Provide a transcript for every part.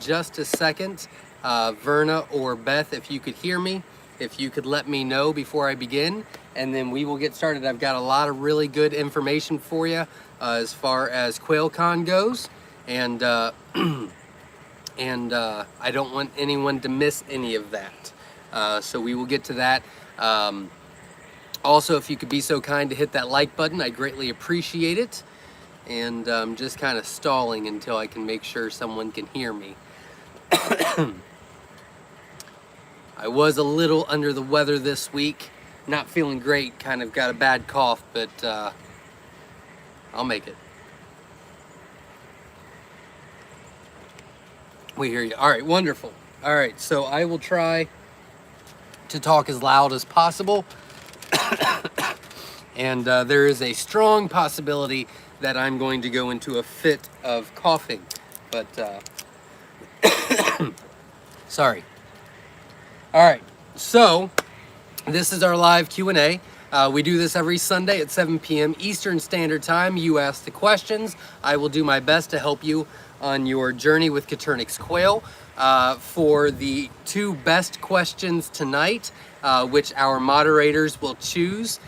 just a second. Verna or Beth, if you could hear me, if you could let me know before I begin, and then we will get started. I've got a lot of really good information for you as far as Quail Con goes, and I don't want anyone to miss any of that. So we will get to that. Also, if you could be so kind to hit that like button, I greatly appreciate it. And I'm just kind of stalling until I can make sure someone can hear me. I was a little under the weather this week, not feeling great, kind of got a bad cough, but I'll make it. We hear you. All right, wonderful. All right, so I will try to talk as loud as possible. And there is a strong possibility that I'm going to go into a fit of coughing, but sorry. All right, so this is our live Q&A. We do this every Sunday at 7 p.m. Eastern Standard Time. You ask the questions. I will do my best to help you on your journey with Coturnix quail. For the 2 best questions tonight, which our moderators will choose,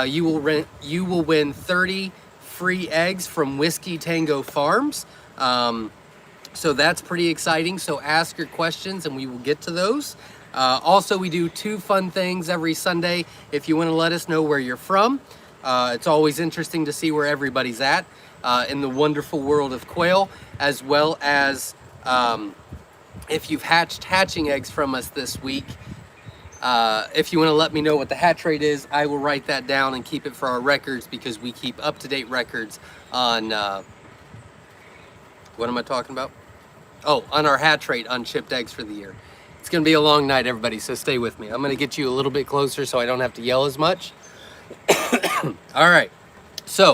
you will win 30 free eggs from Whiskey Tango Farms. So that's pretty exciting. So ask your questions and we will get to those. Also, we do 2 fun things every Sunday. If you want to let us know where you're from, it's always interesting to see where everybody's at in the wonderful world of quail, as well as if you've hatched hatching eggs from us this week. If you want to let me know what the hatch rate is, I will write that down and keep it for our records, because we keep up-to-date records on, what am I talking about? Oh, on our hatch rate on chipped eggs for the year. It's going to be a long night, everybody, so stay with me. I'm going to get you a little bit closer so I don't have to yell as much. All right, so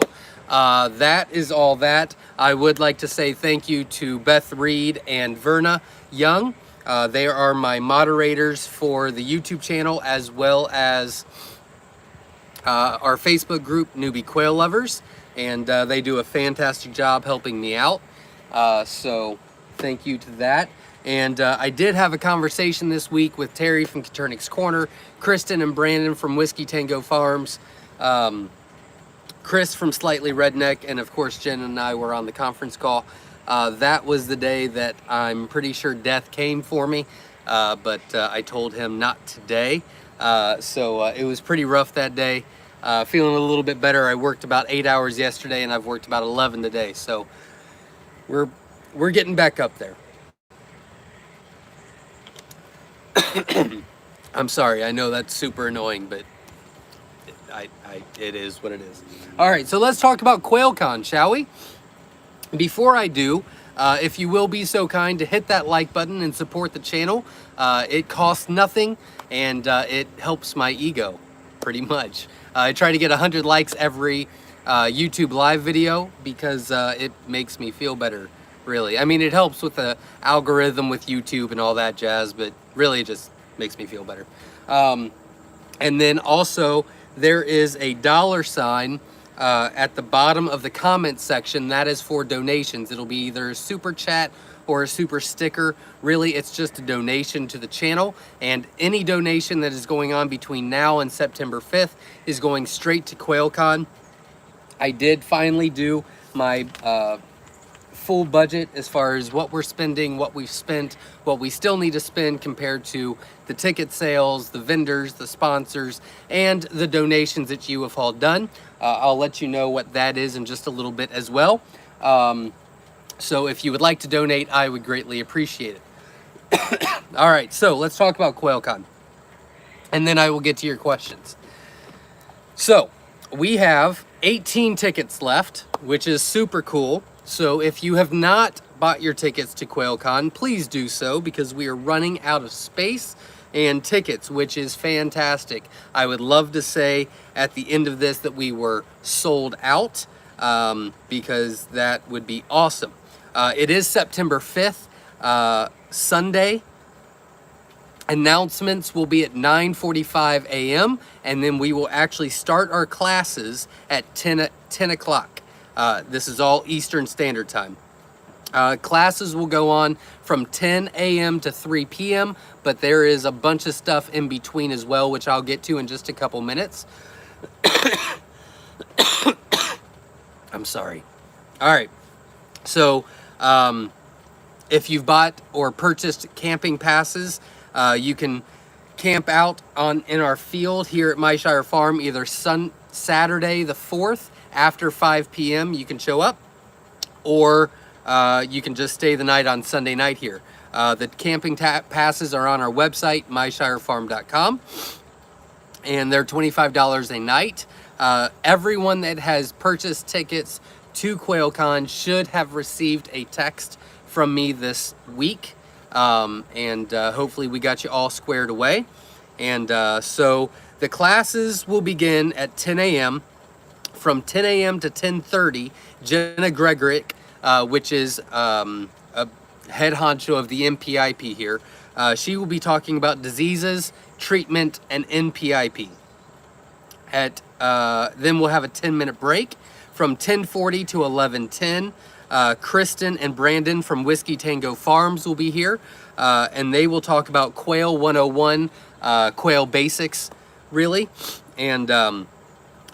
that is all that. I would like to say thank you to Beth Reed and Verna Young. They are my moderators for the YouTube channel, as well as our Facebook group, Newbie Quail Lovers, and they do a fantastic job helping me out. So thank you to that. And I did have a conversation this week with Terry from Coturnix Corner, Kristen and Brandon from Whiskey Tango Farms, Chris from Slightly Redneck, and of course Jen and I were on the conference call. That was the day that I'm pretty sure death came for me, but I told him not today. So it was pretty rough that day. Feeling a little bit better. I worked about 8 hours yesterday and I've worked about 11 today. So we're getting back up there. I'm sorry, I know that's super annoying, but it is what it is. All right, so let's talk about Quail Con, shall we? Before I do, if you will be so kind to hit that like button and support the channel. It costs nothing, and it helps my ego, pretty much. I try to get 100 likes every YouTube live video, because it makes me feel better, really. I mean, it helps with the algorithm with YouTube and all that jazz, but really it just makes me feel better. And then also, there is a $sign at the bottom of the comment section. That is for donations. It'll be either a super chat or a super sticker. Really, it's just a donation to the channel, and any donation that is going on between now and September 5th is going straight to Quail Con. I did finally do my full budget as far as what we're spending, what we've spent, what we still need to spend compared to the ticket sales, the vendors, the sponsors, and the donations that you have all done. I'll let you know what that is in just a little bit as well. So if you would like to donate, I would greatly appreciate it. All right, so let's talk about Quail Con, and then I will get to your questions. So we have 18 tickets left, which is super cool. So if you have not bought your tickets to Quail Con, please do so, because we are running out of space and tickets, which is fantastic. I would love to say at the end of this that we were sold out, because that would be awesome. It is September 5th, Sunday. Announcements will be at 9:45 a.m. and then we will actually start our classes at 10 o'clock. This is all Eastern Standard Time. Classes will go on from 10 a.m. to 3 p.m., but there is a bunch of stuff in between as well, which I'll get to in just a couple minutes. I'm sorry. All right. So if you've bought or purchased camping passes, you can camp out in our field here at Myshire Farm either Saturday the 4th after 5 p.m. You can show up, or you can just stay the night on Sunday night here. The camping passes are on our website, myshirefarm.com, and they're $25 a night. Everyone that has purchased tickets to Quail Con should have received a text from me this week, and hopefully we got you all squared away. And so the classes will begin at 10 a.m. From 10 a.m. to 10:30, Jenna Gregorick, which is a head honcho of the NPIP here, she will be talking about diseases, treatment, and NPIP. Then we'll have a 10-minute break from 10:40 to 11:10. Kristen and Brandon from Whiskey Tango Farms will be here, and they will talk about Quail 101, quail basics, really. And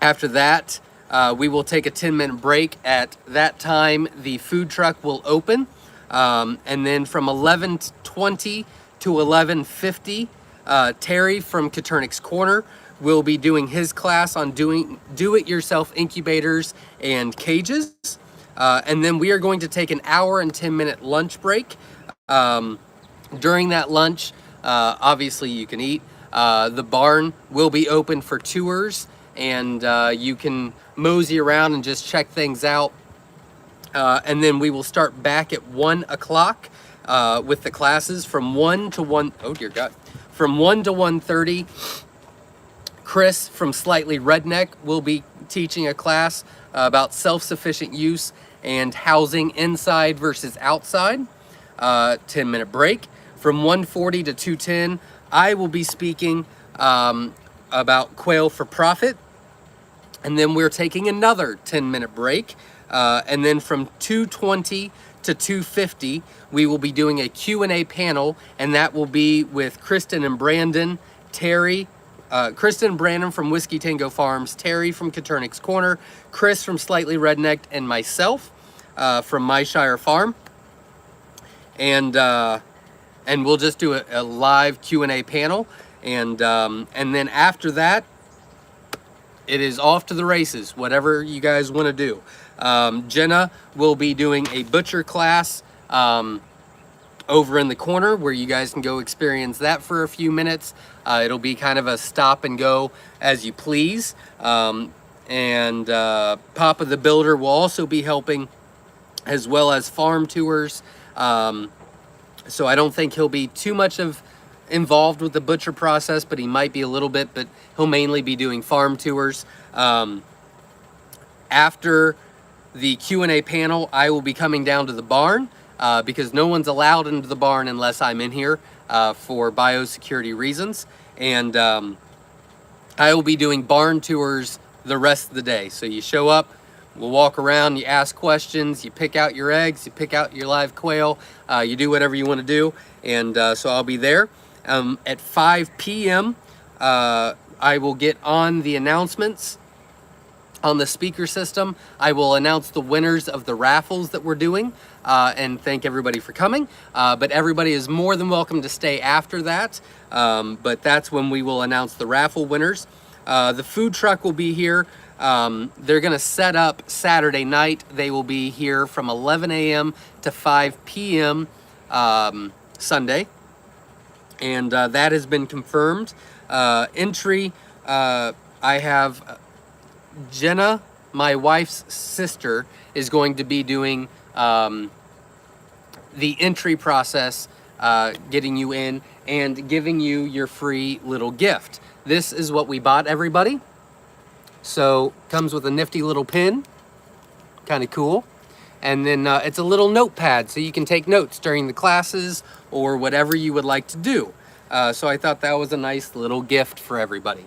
after that, we will take a 10-minute break. At that time, the food truck will open, and then from 11:20 to 11:50, Terry from Katernik's Corner will be doing his class on doing do-it-yourself incubators and cages. And then we are going to take an hour and 10-minute lunch break. During that lunch, obviously you can eat. The barn will be open for tours, and you can mosey around and just check things out. And then we will start back at 1 o'clock with the classes from 1 to 1. Oh dear God. From 1 to 1:30. Chris from Slightly Redneck will be teaching a class about self-sufficient use and housing inside versus outside. 10-minute break. From 1:40 to 2:10, I will be speaking about quail for profit. And then we're taking another 10-minute break. And then from 2:20 to 2:50, we will be doing a Q&A panel, and that will be with Kristen and Brandon, Terry, Kristen and Brandon from Whiskey Tango Farms, Terry from Katernik's Corner, Chris from Slightly Rednecked, and myself from Myshire Farm. And we'll just do a live Q&A panel, and then after that, it is off to the races, whatever you guys want to do. Jenna will be doing a butcher class over in the corner where you guys can go experience that for a few minutes. It'll be kind of a stop and go as you please. Papa the Builder will also be helping, as well as farm tours. So I don't think he'll be too much involved with the butcher process, but he might be a little bit, but he'll mainly be doing farm tours. After the Q&A panel, I will be coming down to the barn because no one's allowed into the barn unless I'm in here for biosecurity reasons. And I will be doing barn tours the rest of the day. So you show up, we'll walk around, you ask questions, you pick out your eggs, you pick out your live quail, you do whatever you want to do. And so I'll be there. At 5 p.m., I will get on the announcements on the speaker system. I will announce the winners of the raffles that we're doing and thank everybody for coming. But everybody is more than welcome to stay after that. But that's when we will announce the raffle winners. The food truck will be here. They're going to set up Saturday night. They will be here from 11 a.m. to 5 p.m. Sunday. And that has been confirmed. Entry, I have Jenna, my wife's sister, is going to be doing the entry process, getting you in and giving you your free little gift. This is what we bought everybody. So comes with a nifty little pin, kind of cool. And then it's a little notepad so you can take notes during the classes or whatever you would like to do. So I thought that was a nice little gift for everybody.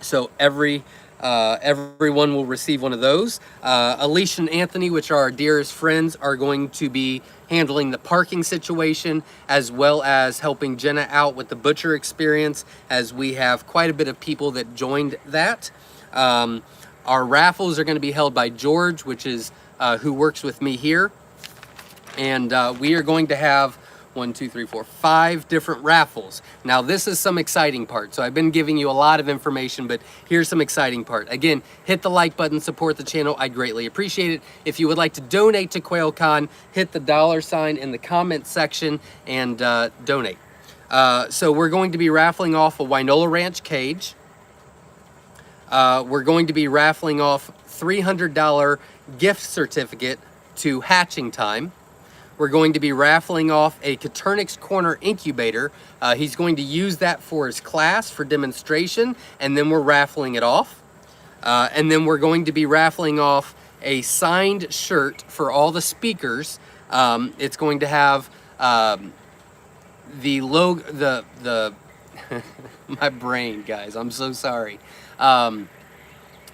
So every everyone will receive one of those. Alicia and Anthony, which are our dearest friends, are going to be handling the parking situation, as well as helping Jenna out with the butcher experience, as we have quite a bit of people that joined that. Our raffles are going to be held by George, which is who works with me here. And we are going to have 5 different raffles. Now this is some exciting part. So I've been giving you a lot of information, but here's some exciting part. Again, hit the like button, support the channel. I greatly appreciate it. If you would like to donate to Quail Con, hit the $ in the comment section and donate. So we're going to be raffling off a Wynola Ranch cage. We're going to be raffling off $300 gift certificate to Hatching Time. We're going to be raffling off a Caternix Corner incubator. He's going to use that for his class for demonstration, and then we're raffling it off. And then we're going to be raffling off a signed shirt for all the speakers. It's going to have the logo, my brain, guys, I'm so sorry.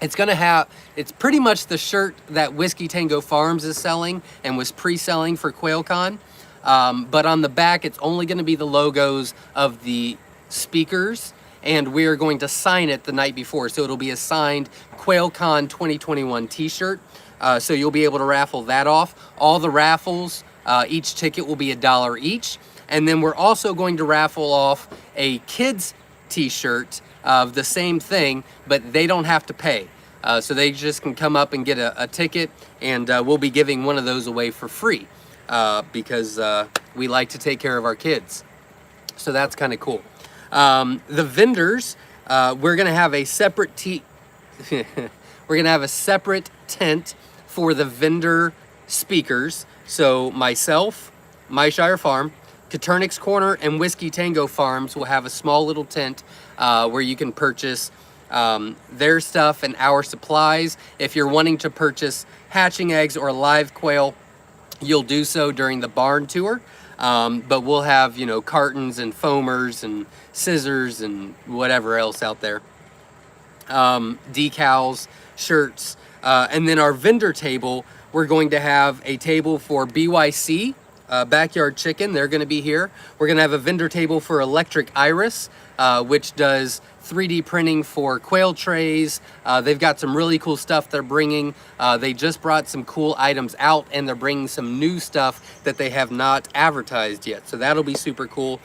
It's pretty much the shirt that Whiskey Tango Farms is selling and was pre-selling for Quail Con. But on the back, it's only going to be the logos of the speakers, and we're going to sign it the night before. So it'll be a signed Quail Con 2021 t-shirt. So you'll be able to raffle that off. All the raffles, each ticket will be $1 each. And then we're also going to raffle off a kids t-shirt of the same thing, but they don't have to pay. So they just can come up and get a ticket, and we'll be giving one of those away for free because we like to take care of our kids. So that's kind of cool. The vendors, we're gonna have a separate tent for the vendor speakers. So myself, Myshire Farm, Caternix Corner, and Whiskey Tango Farms will have a small little tent where you can purchase their stuff and our supplies. If you're wanting to purchase hatching eggs or live quail, you'll do so during the barn tour. But we'll have, you know, cartons and foamers and scissors and whatever else out there. Decals, shirts, and then our vendor table, we're going to have a table for BYC, Backyard Chicken. They're going to be here. We're going to have a vendor table for Electric Iris, which does 3D printing for quail trays. They've got some really cool stuff they're bringing. They just brought some cool items out, and they're bringing some new stuff that they have not advertised yet. So that'll be super cool.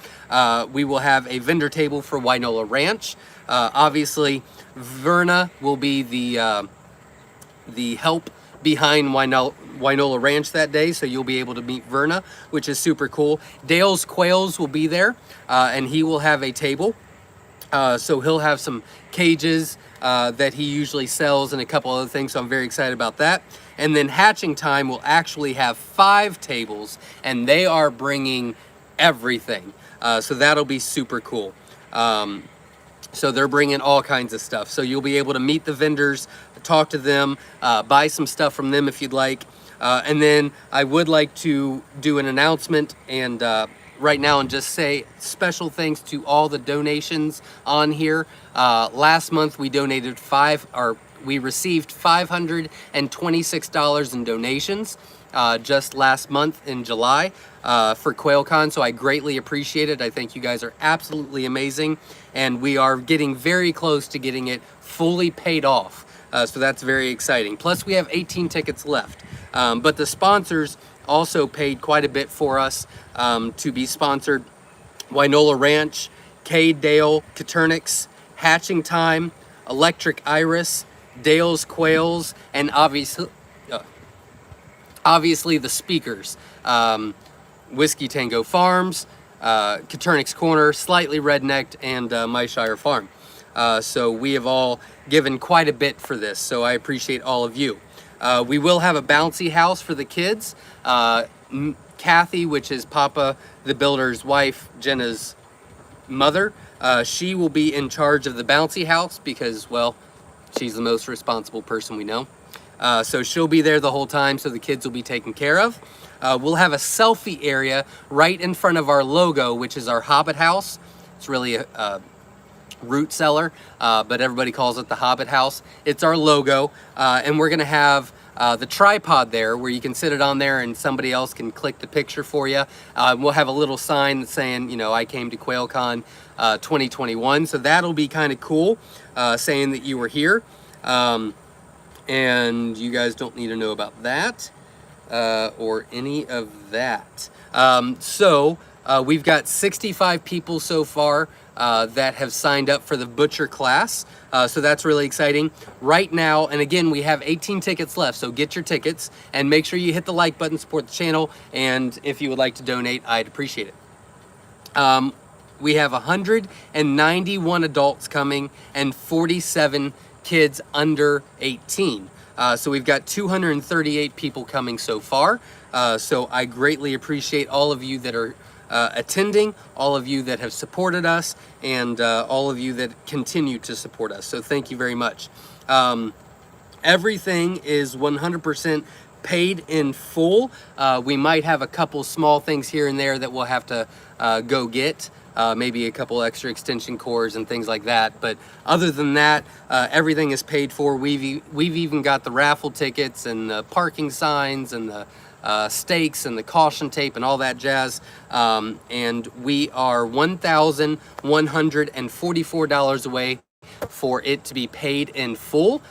We will have a vendor table for Wynola Ranch. Obviously, Verna will be the help behind Wynola Ranch that day, so you'll be able to meet Verna, which is super cool. Dale's Quails will be there, and he will have a table. So he'll have some cages that he usually sells and a couple other things, so I'm very excited about that. And then Hatching Time will actually have 5 tables, and they are bringing everything. So that'll be super cool. So they're bringing all kinds of stuff. So you'll be able to meet the vendors, talk to them, buy some stuff from them if you'd like. And then I would like to do an announcement and right now and just say special thanks to all the donations on here. Last month we donated we received $526 in donations just last month in July for Quail Con, so I greatly appreciate it. I think you guys are absolutely amazing, and we are getting very close to getting it fully paid off. So that's very exciting. Plus we have 18 tickets left. But the sponsors also paid quite a bit for us to be sponsored. Wynola Ranch, Cade Dale, Caternix, Hatching Time, Electric Iris, Dale's Quails, and obviously the speakers. Whiskey Tango Farms, Caternix Corner, Slightly Rednecked, and Myshire Farm. So we have all given quite a bit for this, so I appreciate all of you. We will have a bouncy house for the kids. Kathy, which is Papa the Builder's wife, Jenna's mother, she will be in charge of the bouncy house because, well, she's the most responsible person we know. So she'll be there the whole time, so the kids will be taken care of. We'll have a selfie area right in front of our logo, which is our Hobbit house. It's really root cellar, but everybody calls it the Hobbit House. It's our logo, and we're gonna have the tripod there where you can sit it on there and somebody else can click the picture for you. We'll have a little sign that's saying, you know, I came to Quail Con 2021, so that'll be kind of cool, saying that you were here. And you guys don't need to know about that or any of that. We've got 65 people so far that have signed up for the butcher class. So that's really exciting. Right now, and again, we have 18 tickets left, so get your tickets and make sure you hit the like button, support the channel, and if you would like to donate, I'd appreciate it. We have 191 adults coming and 47 kids under 18. So we've got 238 people coming so far. So I greatly appreciate all of you that are attending, all of you that have supported us, and all of you that continue to support us. So thank you very much. Everything is 100% paid in full. We might have a couple small things here and there that we'll have to go get. Maybe a couple extra extension cords and things like that. But other than that, everything is paid for. We've even got the raffle tickets and the parking signs and the stakes and the caution tape and all that jazz. And we are $1,144 away for it to be paid in full.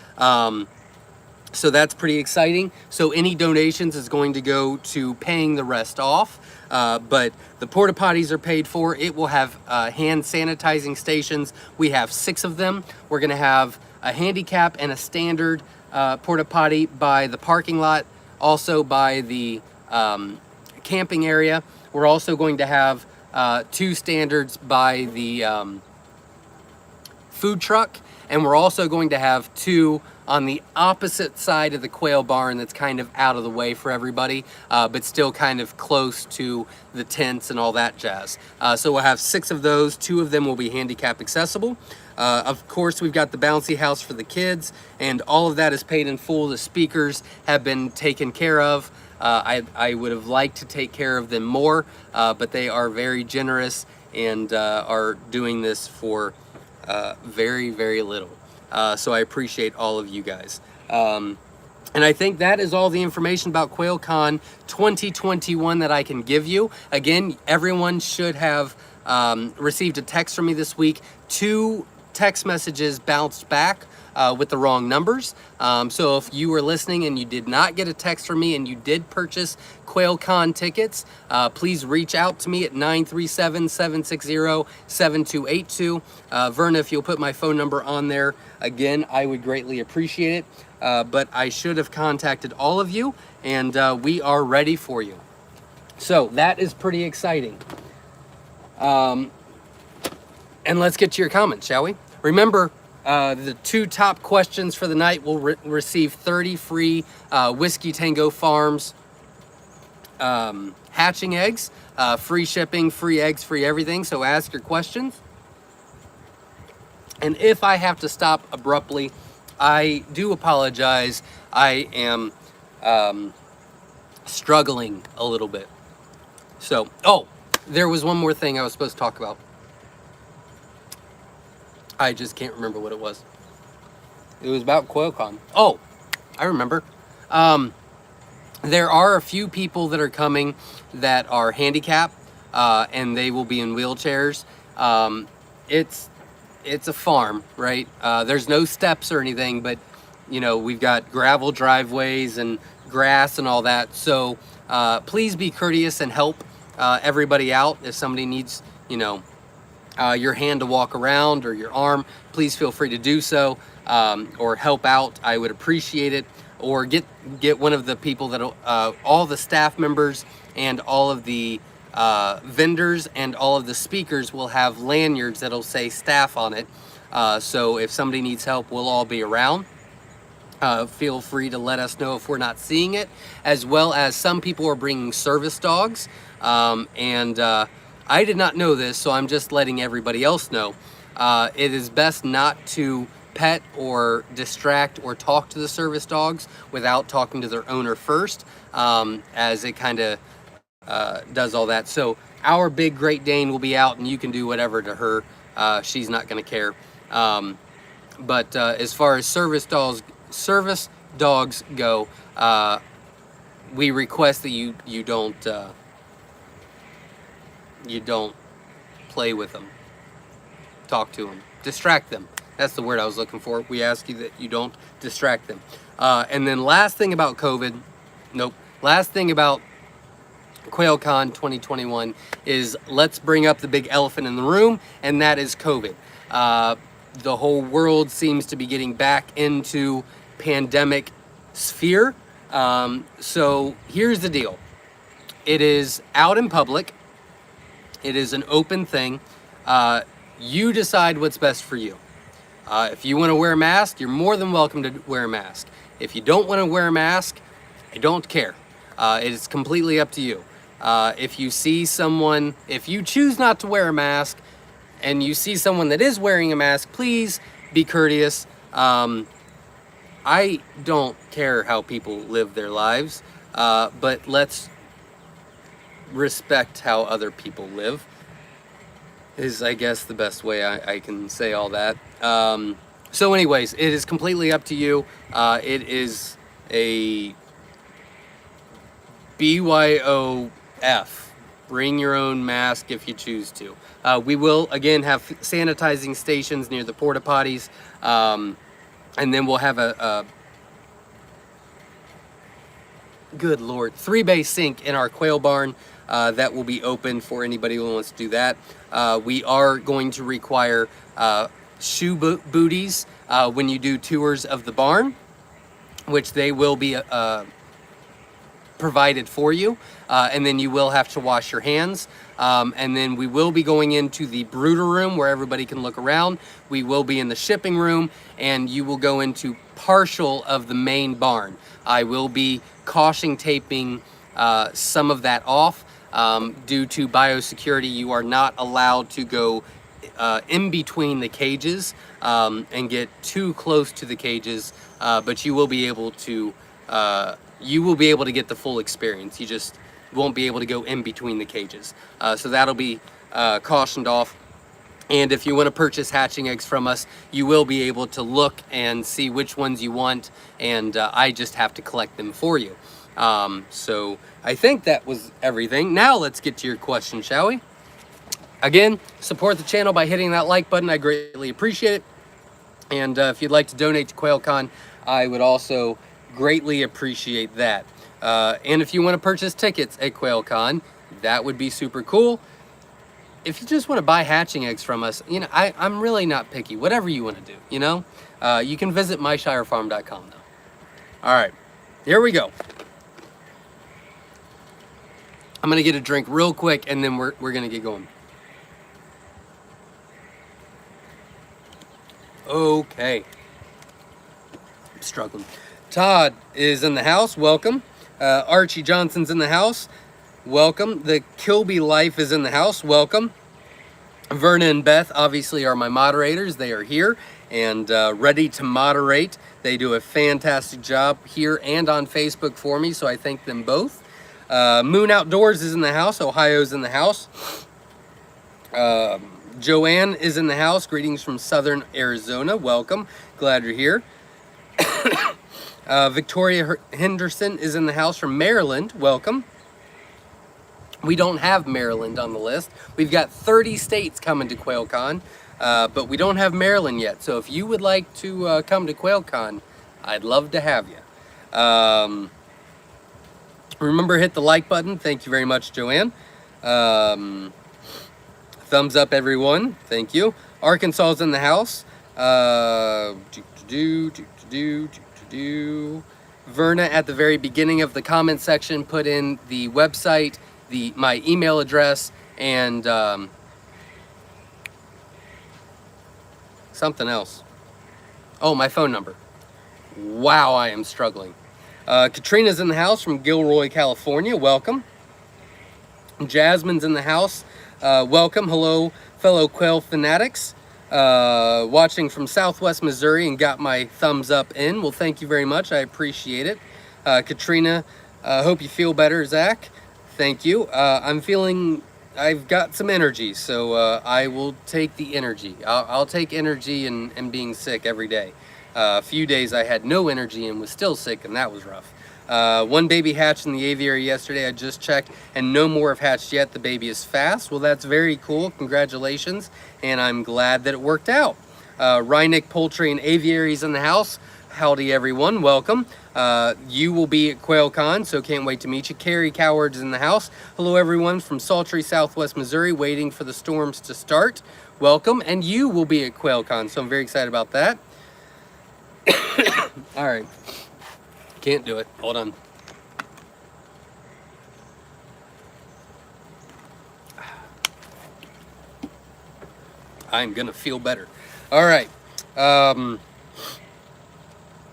So that's pretty exciting. So any donations is going to go to paying the rest off. But the porta potties are paid for. It will have hand sanitizing stations. We have 6 of them. We're gonna have a handicap and a standard porta potty by the parking lot, also by the camping area. We're also going to have 2 standards by the food truck, and we're also going to have 2 on the opposite side of the quail barn that's kind of out of the way for everybody, but still kind of close to the tents and all that jazz. So we'll have 6 of those. 2 of them will be handicap accessible. Of course, we've got the bouncy house for the kids, and all of that is paid in full. The speakers have been taken care of. I would have liked to take care of them more, but they are very generous and are doing this for very, very little. So I appreciate all of you guys. And I think that is all the information about Quail Con 2021 that I can give you. Again, everyone should have received a text from me this week. 2 text messages bounced back with the wrong numbers. So if you were listening and you did not get a text from me and you did purchase Quail Con tickets, please reach out to me at 937-760-7282. Verna, if you'll put my phone number on there, again, I would greatly appreciate it. But I should have contacted all of you, and we are ready for you. So that is pretty exciting. And let's get to your comments, shall we? Remember, the 2 top questions for the night will receive 30 free Whiskey Tango Farms hatching eggs, free shipping, free eggs, free everything. So ask your questions. And if I have to stop abruptly, I do apologize. I am struggling a little bit. So, oh, there was one more thing I was supposed to talk about. I just can't remember what it was. It was about Quail Con. Oh, I remember. There are a few people that are coming that are handicapped, and they will be in wheelchairs. It's a farm, right? There's no steps or anything, but you know, we've got gravel driveways and grass and all that. So please be courteous and help everybody out. If somebody needs, you know, your hand to walk around or your arm, please feel free to do so, or help out. I would appreciate it. Or get one of the people that all the staff members and all of the vendors and all of the speakers will have lanyards that'll say staff on it. So if somebody needs help, we'll all be around. Feel free to let us know if we're not seeing it, as well as some people are bringing service dogs. I did not know this, so I'm just letting everybody else know. It is best not to pet or distract or talk to the service dogs without talking to their owner first, as it kind of does all that. So our big Great Dane will be out, and you can do whatever to her she's not going to care. But as far as service dogs go, we request that you don't play with them, talk to them, distract them. That's the word I was looking for. We ask you that you don't distract them. And then last thing about COVID, last thing about Quail Con 2021 is, let's bring up the big elephant in the room, and that is COVID. The whole world seems to be getting back into pandemic sphere. So here's the deal. It is out in public. It is an open thing. You decide what's best for you. If you want to wear a mask, you're more than welcome to wear a mask. If you don't want to wear a mask, I don't care. It is completely up to you. If you see someone, if you choose not to wear a mask and you see someone that is wearing a mask, please be courteous. I don't care how people live their lives, but let's respect how other people live, is, I guess, the best way I can say all that. So anyways, it is completely up to you. It is a BYOF. Bring your own mask if you choose to. We will, again, have sanitizing stations near the porta potties. And then we'll have a good Lord, 3-bay sink in our quail barn that will be open for anybody who wants to do that. We are going to require shoe booties when you do tours of the barn, which they will be provided for you. And then you will have to wash your hands. And then we will be going into the brooder room where everybody can look around. We will be in the shipping room, and you will go into partial of the main barn. I will be caution taping some of that off due to biosecurity. You are not allowed to go in between the cages and get too close to the cages, but you will be able to get the full experience. You just won't be able to go in between the cages. So that'll be cautioned off. And if you want to purchase hatching eggs from us, you will be able to look and see which ones you want, and I just have to collect them for you. So I think that was everything. Now let's get to your question, shall we? Again, support the channel by hitting that like button. I greatly appreciate it. And if you'd like to donate to Quail Con, I would also greatly appreciate that. And if you want to purchase tickets at Quail Con, that would be super cool. If you just want to buy hatching eggs from us, you know, I'm really not picky. Whatever you want to do, you know? You can visit myshirefarm.com though. All right, here we go. I'm going to get a drink real quick, and then we're going to get going. Okay. I'm struggling. Todd is in the house. Welcome. Archie Johnson's in the house. Welcome. The Kilby Life is in the house. Welcome. Verna and Beth obviously are my moderators. They are here and ready to moderate. They do a fantastic job here and on Facebook for me, so I thank them both. Moon Outdoors is in the house. Ohio's in the house. Joanne is in the house. Greetings from Southern Arizona. Welcome. Glad you're here. Victoria Henderson is in the house from Maryland. Welcome. We don't have Maryland on the list. We've got 30 states coming to Quail Con, but we don't have Maryland yet. So if you would like to come to Quail Con, I'd love to have you. Remember, hit the like button. Thank you very much, Joanne. Thumbs up, everyone. Thank you. Arkansas's in the house. Verna, at the very beginning of the comment section, put in the website, my email address, and something else. Oh, my phone number. Wow, I am struggling. Katrina's in the house from Gilroy, California. Welcome. Jasmine's in the house. Welcome. Hello, fellow quail fanatics. Watching from Southwest Missouri and got my thumbs up in. Well, thank you very much. I appreciate it. Katrina, hope you feel better, Zach. Thank you. I'm feeling I've got some energy, so I will take the energy. I'll take energy and being sick every day. A few days I had no energy and was still sick, and that was rough. One baby hatched in the aviary yesterday, I just checked, and no more have hatched yet. The baby is fast. Well, that's very cool. Congratulations, and I'm glad that it worked out. Reineck Poultry and Aviaries in the house. Howdy, everyone. Welcome. You will be at Quail Con, so can't wait to meet you. Carrie Coward's in the house. Hello, everyone from sultry Southwest Missouri, waiting for the storms to start. Welcome, and you will be at Quail Con, so I'm very excited about that. All right. Can't do it. Hold on. I'm gonna feel better. All right.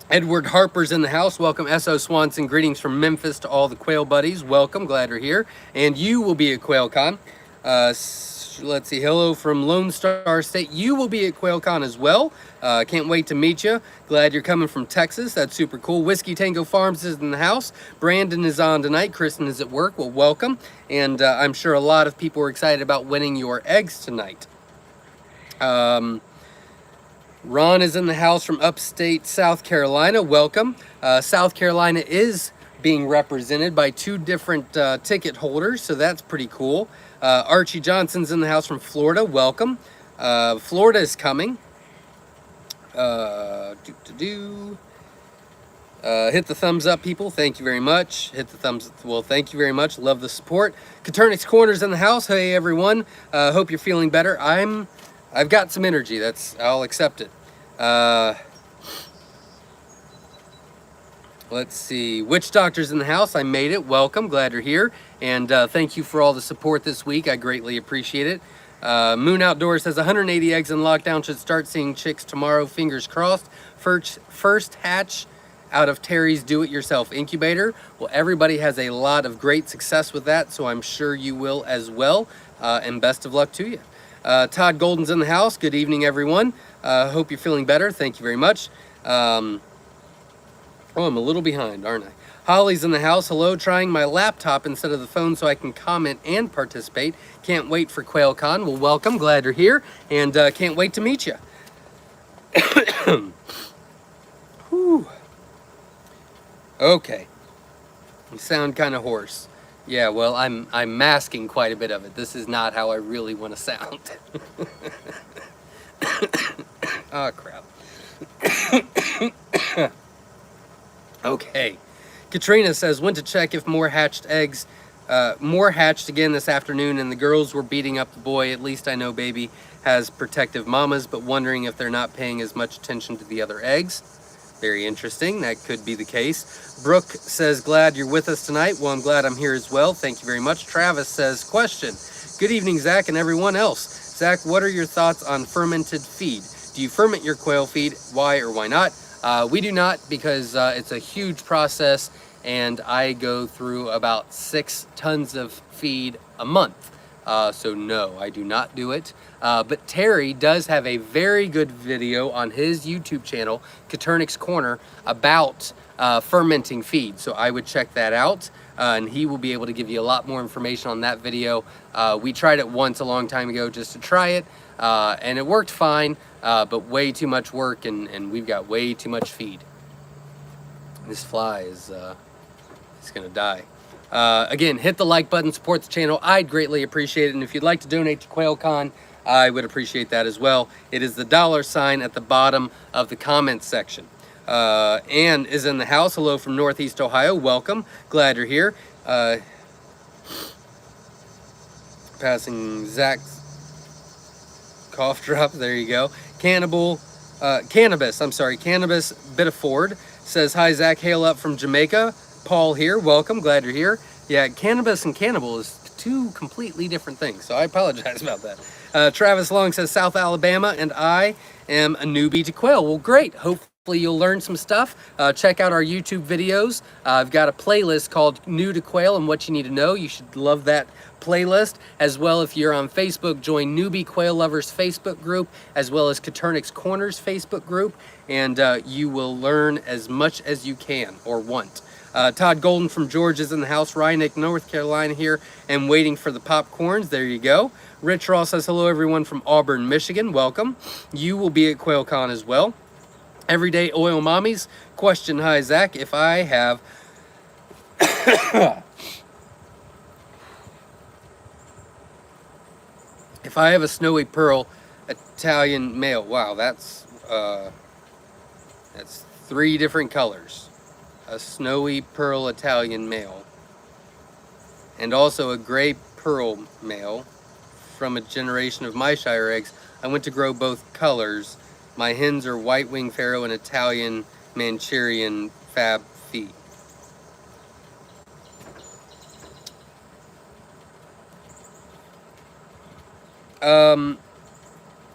Edward Harper's in the house. Welcome, S.O. Swanson. Greetings from Memphis to all the quail buddies. Welcome. Glad you're here. And you will be at Quail Con. Let's see. Hello from Lone Star State. You will be at Quail Con as well. Can't wait to meet you. Glad you're coming from Texas. That's super cool. Whiskey Tango Farms is in the house. Brandon is on tonight. Kristen is at work. Well, welcome. And I'm sure a lot of people are excited about winning your eggs tonight. Ron is in the house from upstate South Carolina. Welcome. South Carolina is being represented by 2 different ticket holders, so that's pretty cool. Archie Johnson's in the house from Florida. Welcome. Florida is coming. Hit the thumbs up, people. Thank you very much. Hit the thumbs. Well, thank you very much. Love the support. Caternix Corner's in the house. Hey, everyone. Hope you're feeling better. I've got some energy. I'll accept it. Let's see. Witch Doctor's in the house. I made it. Welcome. Glad you're here. And thank you for all the support this week. I greatly appreciate it. Moon Outdoors says 180 eggs in lockdown. Should start seeing chicks tomorrow. Fingers crossed. First hatch out of Terry's do-it-yourself incubator. Well, everybody has a lot of great success with that, so I'm sure you will as well. And best of luck to you. Todd Golden's in the house. Good evening, everyone. Hope you're feeling better. Thank you very much. Oh, I'm a little behind, aren't I? Holly's in the house. Hello, trying my laptop instead of the phone so I can comment and participate. Can't wait for Quail Con. Well, welcome. Glad you're here. And can't wait to meet you. Whew. Okay. You sound kind of hoarse. Yeah, well, I'm masking quite a bit of it. This is not how I really want to sound. Oh, crap. Okay. Katrina says, went to check if more hatched eggs, more hatched again this afternoon, and the girls were beating up the boy. At least I know baby has protective mamas, but wondering if they're not paying as much attention to the other eggs. Very interesting. That could be the case. Brooke says, glad you're with us tonight. Well, I'm glad I'm here as well. Thank you very much. Travis says, question. Good evening, Zach and everyone else. Zach, what are your thoughts on fermented feed? Do you ferment your quail feed? Why or why not? We do not, because it's a huge process, and I go through about 6 tons of feed a month. So no, I do not do it. But Terry does have a very good video on his YouTube channel, Caternix Corner, about fermenting feed. So I would check that out, and he will be able to give you a lot more information on that video. We tried it once a long time ago just to try it, and it worked fine, but way too much work, and we've got way too much feed. This fly is he's gonna die. Again, hit the like button, support the channel. I'd greatly appreciate it. And if you'd like to donate to Quail Con, I would appreciate that as well. It is the $ at the bottom of the comments section. Ann is in the house. Hello from Northeast Ohio. Welcome. Glad you're here. Passing Zach's cough drop. There you go. Cannabis Bitterford says, hi, Zach. Hail up from Jamaica. Paul here. Welcome. Glad you're here. Yeah, cannabis and cannibal is 2 completely different things, so I apologize about that. Travis Long says, South Alabama, and I am a newbie to quail. Well, great. Hopefully you'll learn some stuff. Check out our YouTube videos. I've got a playlist called New to Quail and What You Need to Know. You should love that playlist. As well, if you're on Facebook, join Newbie Quail Lovers Facebook group, as well as Caternix Corners Facebook group, and you will learn as much as you can or want. Todd Golden from Georgia's in the house. Ryan, North Carolina here, and waiting for the popcorns. There you go. Rich Ross says, hello everyone from Auburn, Michigan. Welcome. You will be at Quail Con as well. Everyday Oil Mommies. Question, hi Zach, if I have if I have a snowy pearl Italian male, wow, that's 3 different colors. A snowy pearl Italian male, and also a gray pearl male from a generation of Myshire eggs. I went to grow both colors. My hens are white wing Pharaoh and Italian Manchurian Fab Fee.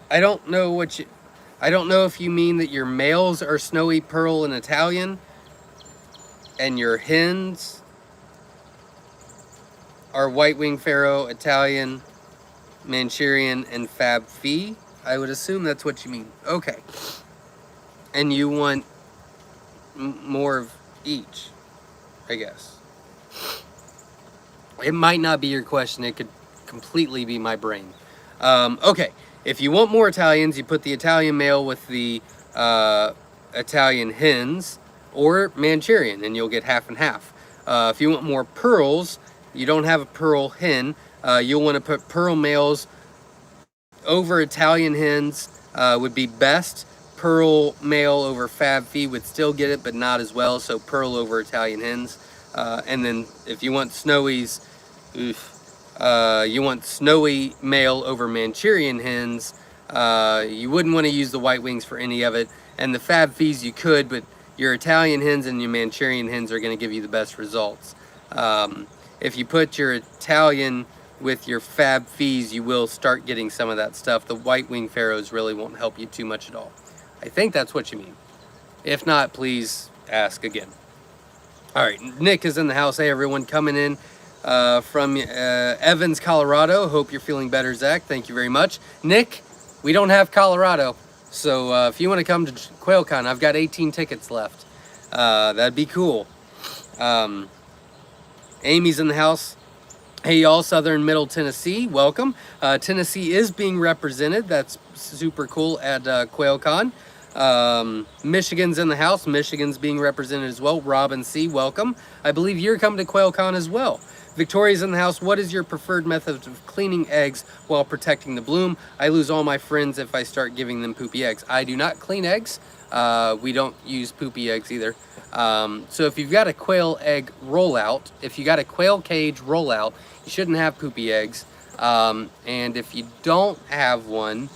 I don't know if you mean that your males are snowy pearl and Italian, and your hens are white wing Pharaoh, Italian, Manchurian, and Fab Fee. I would assume that's what you mean. Okay. And you want more of each, I guess. It might not be your question. It could completely be my brain. Okay. If you want more Italians, you put the Italian male with the Italian hens, or Manchurian, and you'll get half and half. If you want more pearls, you don't have a pearl hen, you'll want to put pearl males over Italian hens, would be best. Pearl male over Fab Fee would still get it, but not as well, so pearl over Italian hens. And then if you want snowies, you want snowy male over Manchurian hens, you wouldn't want to use the white wings for any of it. And the Fab Fees you could, but your Italian hens and your Manchurian hens are going to give you the best results. If you put your Italian with your Fab Fees, you will start getting some of that stuff. The white wing Pharaohs really won't help you too much at all. I think that's what you mean. If not, please ask again. All right, Nick is in the house. Hey everyone, coming in from Evans, Colorado. Hope you're feeling better, Zach. Thank you very much. Nick, we don't have Colorado, so if you want to come to Quail Con, I've got 18 tickets left. That'd be cool. Amy's in the house. Hey y'all, Southern Middle Tennessee, welcome. Tennessee is being represented. That's super cool at Quail Con. Michigan's in the house. Michigan's being represented as well. Robin C, welcome. I believe you're coming to Quail Con as well. Victoria's in the house. What is your preferred method of cleaning eggs while protecting the bloom? I lose all my friends if I start giving them poopy eggs. I do not clean eggs. We don't use poopy eggs either. So if you've got a quail egg rollout, if you got a quail cage rollout, you shouldn't have poopy eggs. And if you don't have one,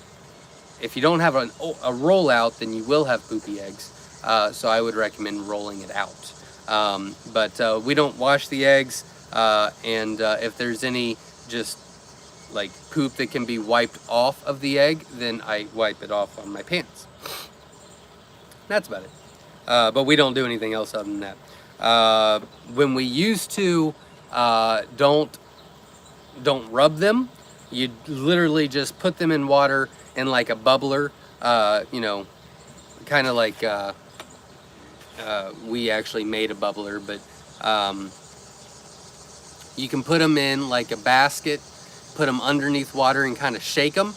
if you don't have a rollout, then you will have poopy eggs. So I would recommend rolling it out. But we don't wash the eggs. And if there's any just like poop that can be wiped off of the egg, then I wipe it off on my pants. That's about it. But we don't do anything else other than that. When we used to, don't rub them. You literally just put them in water in like a bubbler, you know, kind of like, we actually made a bubbler, but, you can put them in like a basket, put them underneath water and kind of shake them.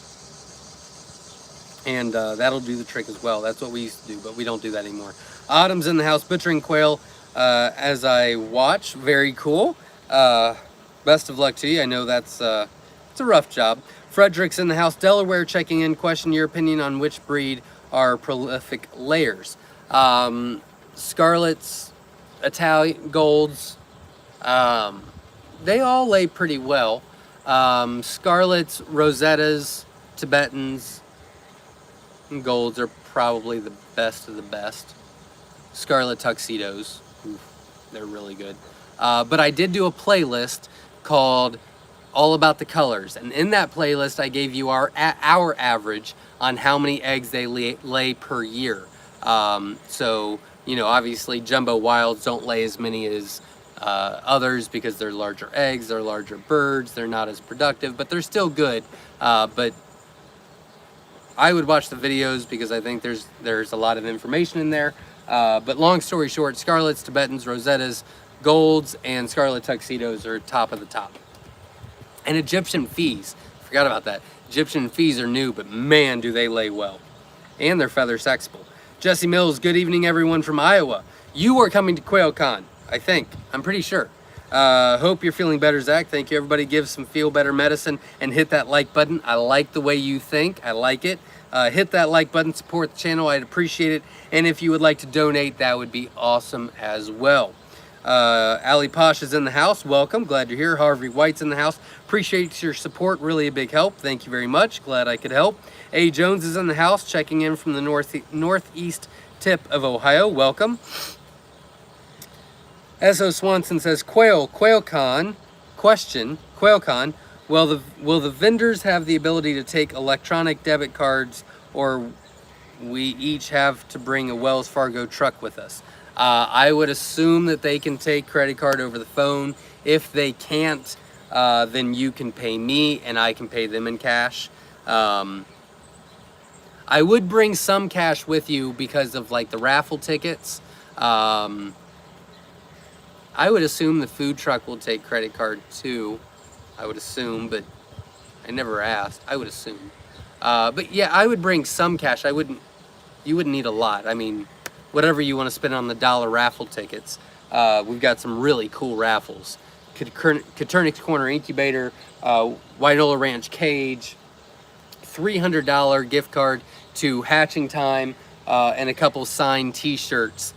And that'll do the trick as well. That's what we used to do, but we don't do that anymore. Autumn's in the house, butchering quail as I watch. Very cool. Best of luck to you. I know that's it's a rough job. Frederick's in the house, Delaware checking in. Question your opinion on which breed are prolific layers. Scarlets, Italian Golds, they all lay pretty well. Scarlets, Rosettas, Tibetans, and Golds are probably the best of the best. Scarlet Tuxedos, oof, they're really good. But I did do a playlist called All About the Colors, and in that playlist I gave you our average on how many eggs they lay per year. So, you know, obviously Jumbo Wilds don't lay as many as others because they're larger eggs, they're larger birds, they're not as productive, but they're still good. But I would watch the videos because I think there's a lot of information in there. But long story short, Scarlets, Tibetans, Rosettas, Golds and Scarlet Tuxedos are top of the top. And Egyptian Fees, forgot about that. Egyptian Fees are new, but man, do they lay well. And they're feather sexable. Jesse Mills, good evening everyone from Iowa. You are coming to Quail Con, I think. I'm pretty sure. Hope you're feeling better, Zach. Thank you. Everybody give some feel better medicine and hit that like button. I like the way you think. I like it. Hit that like button, support the channel. I'd appreciate it. And if you would like to donate, that would be awesome as well. Ali Posh is in the house. Welcome. Glad you're here. Harvey White's in the house. Appreciate your support. Really a big help. Thank you very much. Glad I could help. A. Jones is in the house, checking in from the northeast tip of Ohio. Welcome. S.O. Swanson says, Quail Con, question, Quail Con, will the vendors have the ability to take electronic debit cards, or we each have to bring a Wells Fargo truck with us? I would assume that they can take credit card over the phone. If they can't, then you can pay me and I can pay them in cash. I would bring some cash with you because of like the raffle tickets. I would assume the food truck will take credit card too. I would assume, but I never asked. I would assume. But yeah, I would bring some cash. You wouldn't need a lot. I mean, whatever you want to spend on the dollar raffle tickets. We've got some really cool raffles. Caternix Corner Incubator, Wynola Ranch Cage, $300 gift card to Hatching Time, and a couple signed t-shirts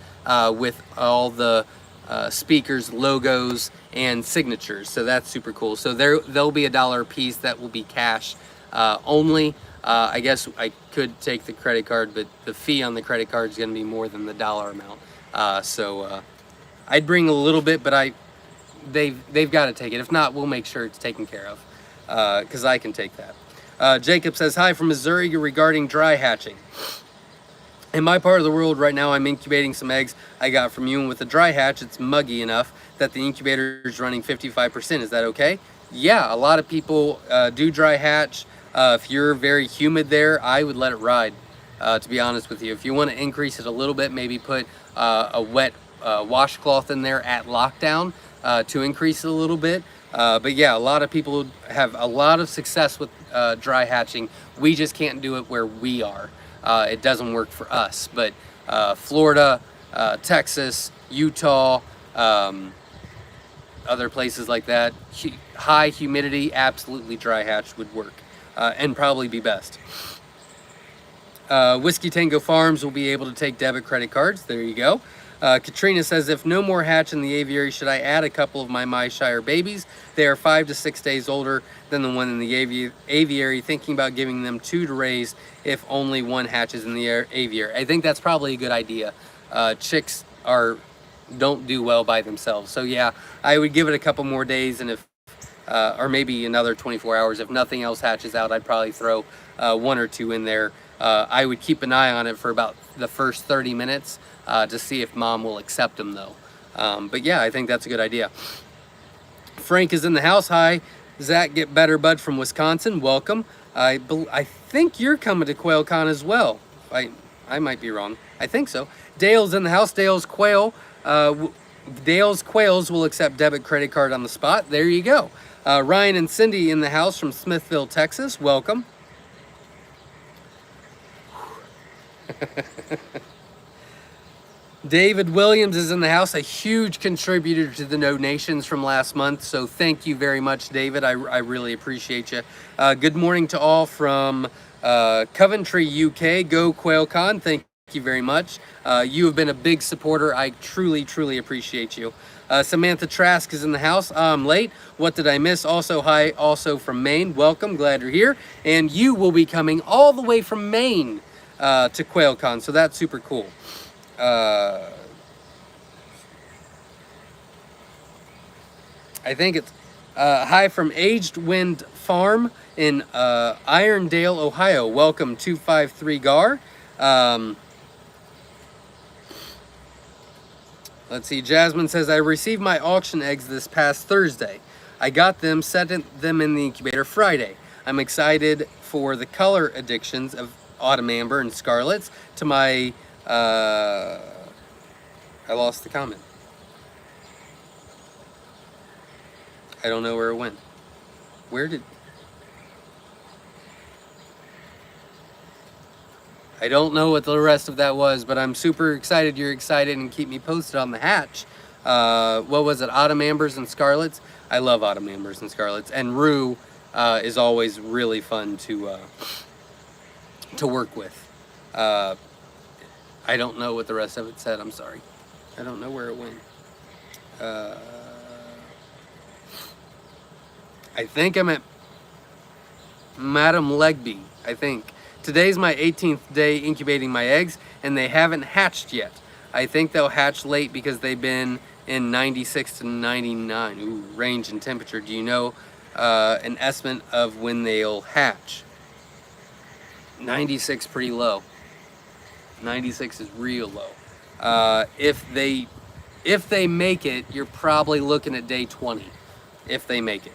with all the speakers, logos, and signatures. So that's super cool. So there'll be $1 a piece. That will be cash only. I guess I could take the credit card, but the fee on the credit card is going to be more than the dollar amount. So I'd bring a little bit, but they've got to take it. If not, we'll make sure it's taken care of, because I can take that. Jacob says, hi from Missouri regarding dry hatching. In my part of the world right now, I'm incubating some eggs I got from you, and with the dry hatch, it's muggy enough that the incubator is running 55%. Is that okay? Yeah, a lot of people do dry hatch. If you're very humid there, I would let it ride, to be honest with you. If you want to increase it a little bit, maybe put a wet washcloth in there at lockdown to increase it a little bit. But yeah, a lot of people have a lot of success with dry hatching. We just can't do it where we are. It doesn't work for us, but Florida, Texas, Utah, other places like that, high humidity, absolutely dry hatch would work and probably be best. Whiskey Tango Farms will be able to take debit credit cards. There you go. Katrina says, if no more hatch in the aviary, should I add a couple of my Myshire babies? They are 5 to 6 days older than the one in the aviary. Thinking about giving them 2 to raise if only one hatches in the aviary. I think that's probably a good idea. Chicks don't do well by themselves. So yeah, I would give it a couple more days, and if or maybe another 24 hours. If nothing else hatches out, I'd probably throw 1 or 2 in there. I would keep an eye on it for about the first 30 minutes to see if mom will accept them though. But yeah, I think that's a good idea. Frank is in the house. Hi, Zach, get better bud from Wisconsin. Welcome. I think you're coming to Quail Con as well. I might be wrong. I think so. Dale's in the house. Dale's Quails will accept debit credit card on the spot. There you go. Ryan and Cindy in the house from Smithville, Texas. Welcome. David Williams is in the house, a huge contributor to the donations from last month. So thank you very much, David. I really appreciate you. Good morning to all from Coventry, UK. Go Quail Con. Thank you very much. You have been a big supporter. I truly, truly appreciate you. Samantha Trask is in the house. I'm late. What did I miss? Also, hi, also from Maine. Welcome. Glad you're here. And you will be coming all the way from Maine to Quail Con. So that's super cool. I think it's hi from Aged Wind Farm in Irondale, Ohio. Welcome 253 Gar. Let's see, Jasmine says, I received my auction eggs this past Thursday. I got them, set them in the incubator Friday. I'm excited for the color addictions of Autumn Amber and Scarlets to my, I lost the comment. I don't know where it went. Where did... I don't know what the rest of that was, but I'm super excited you're excited, and keep me posted on the hatch. What was it? Autumn Ambers and Scarlets? I love Autumn Ambers and Scarlets. And Rue is always really fun to work with. I don't know what the rest of it said. I'm sorry. I don't know where it went. I think I'm at Madam Legby, I think. Today's my 18th day incubating my eggs, and they haven't hatched yet. I think they'll hatch late because they've been in 96 to 99 range in temperature. Do you know an estimate of when they'll hatch? 96 pretty low. 96 is real low. If they make it, you're probably looking at day 20. If they make it.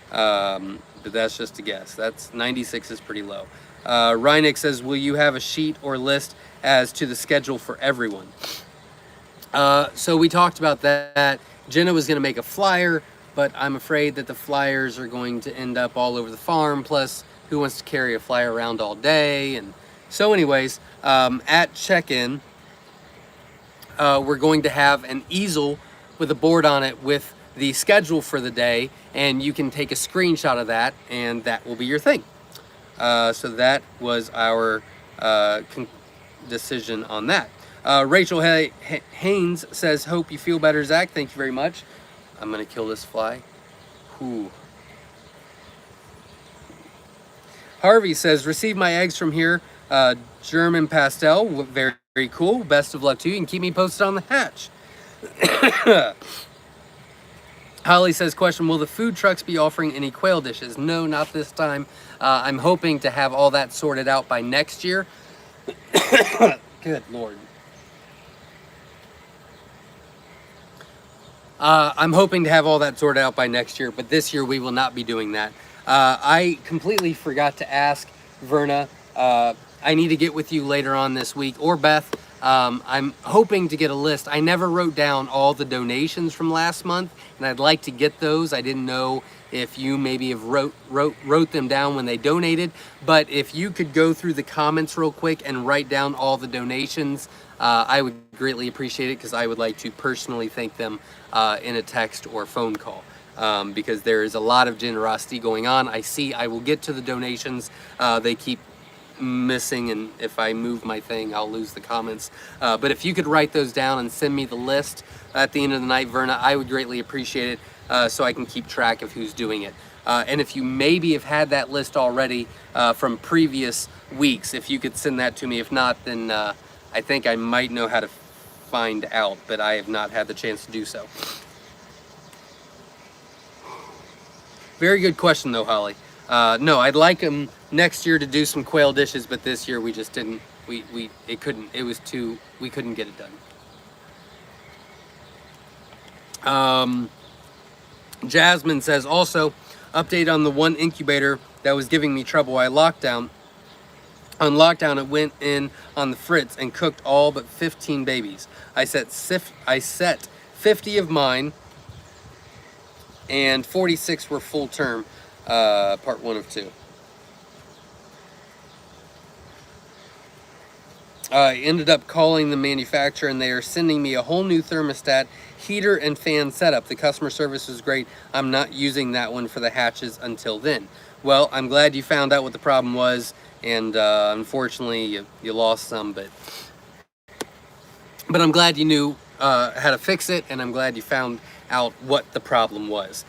But that's just a guess. That's 96 is pretty low. Reineck says, will you have a sheet or list as to the schedule for everyone? So we talked about that. Jenna was going to make a flyer, but I'm afraid that the flyers are going to end up all over the farm. Plus, who wants to carry a flyer around all day? And so anyways, at check-in, we're going to have an easel with a board on it with the schedule for the day, and you can take a screenshot of that, and that will be your thing. So that was our decision on that. Rachel Haynes says, hope you feel better, Zach. Thank you very much. I'm going to kill this fly. Ooh. Harvey says, receive my eggs from here. German pastel. Very, very cool. Best of luck to you, and keep me posted on the hatch. Holly says, question, will the food trucks be offering any quail dishes? No, not this time. I'm hoping to have all that sorted out by next year. Good Lord. I'm hoping to have all that sorted out by next year, but this year we will not be doing that. I completely forgot to ask Verna. I need to get with you later on this week, or Beth. I'm hoping to get a list. I never wrote down all the donations from last month, and I'd like to get those. I didn't know if you maybe have wrote them down when they donated, but if you could go through the comments real quick and write down all the donations, I would greatly appreciate it, because I would like to personally thank them in a text or phone call, because there is a lot of generosity going on. I will get to the donations. They keep missing, and if I move my thing, I'll lose the comments. But if you could write those down and send me the list at the end of the night, Verna, I would greatly appreciate it, so I can keep track of who's doing it. And if you maybe have had that list already from previous weeks, if you could send that to me. If not, then I think I might know how to find out, but I have not had the chance to do so. Very good question though, Holly. No, I'd like them next year to do some quail dishes, but this year we just didn't. We couldn't get it done. Jasmine says, also update on the one incubator that was giving me trouble. On lockdown, it went in on the fritz and cooked all but 15 babies. I set 50 of mine, and 46 were full term. Part 1 of 2. I ended up calling the manufacturer, and they are sending me a whole new thermostat, heater, and fan setup. The customer service was great. I'm not using that one for the hatches until then. Well, I'm glad you found out what the problem was, and unfortunately you lost some, but I'm glad you knew how to fix it, and I'm glad you found out what the problem was.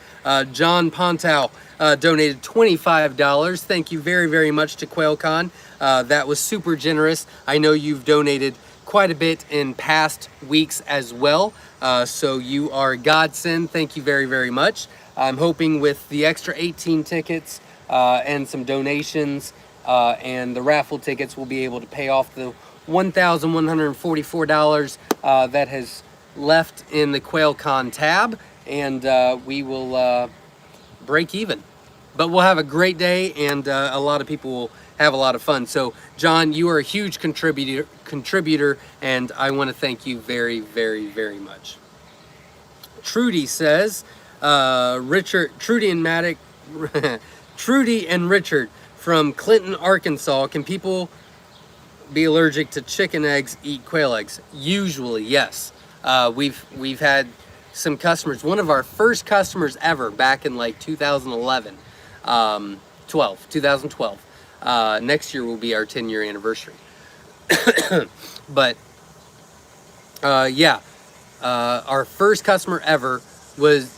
John Pontow donated $25. Thank you very, very much to Quail Con. That was super generous. I know you've donated quite a bit in past weeks as well, so you are a godsend. Thank you very, very much. I'm hoping with the extra 18 tickets and some donations and the raffle tickets, we'll be able to pay off the $1,144 that has left in the Quail Con tab, and we will break even. But we'll have a great day, and a lot of people will have a lot of fun. So, John, you are a huge contributor, and I want to thank you very, very, very much. Trudy says, Trudy and Richard from Clinton, Arkansas. Can people be allergic to chicken eggs, eat quail eggs? Usually, yes. We've had some customers. One of our first customers ever back in like 2011, 2012. Next year will be our 10-year anniversary. But yeah, our first customer ever was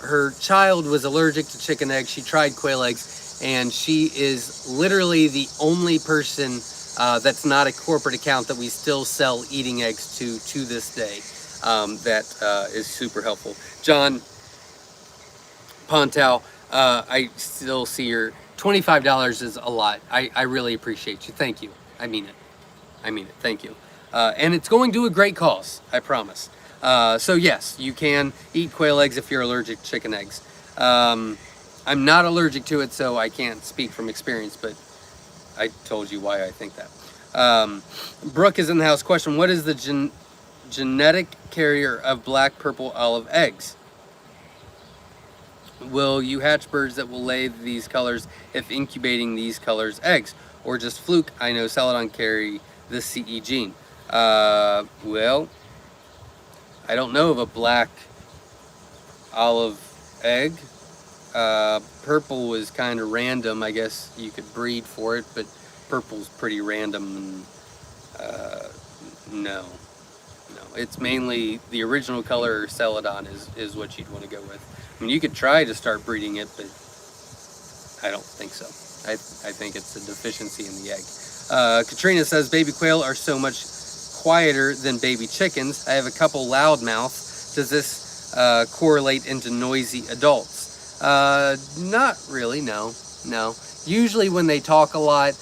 her child was allergic to chicken eggs. She tried quail eggs, and she is literally the only person that's not a corporate account that we still sell eating eggs to this day. That is super helpful. John Pontow, I still see your $25 is a lot. I really appreciate you. Thank you. I mean it. Thank you. And it's going to a great cause, I promise. So yes, you can eat quail eggs if you're allergic to chicken eggs. I'm not allergic to it, so I can't speak from experience, but I told you why I think that. Brooke is in the house. Question: what is the genetic carrier of black, purple, olive eggs? Will you hatch birds that will lay these colors if incubating these colors eggs? Or just fluke? I know Celadon carry the CE gene. Well, I don't know of a black olive egg. Purple was kind of random. I guess you could breed for it, but purple's pretty random. No. It's mainly the original color, Celadon, is what you'd want to go with. I mean, you could try to start breeding it, but I don't think so. I think it's a deficiency in the egg. Katrina says, baby quail are so much quieter than baby chickens. I have a couple loudmouth. Does this correlate into noisy adults? Not really, no. Usually when they talk a lot,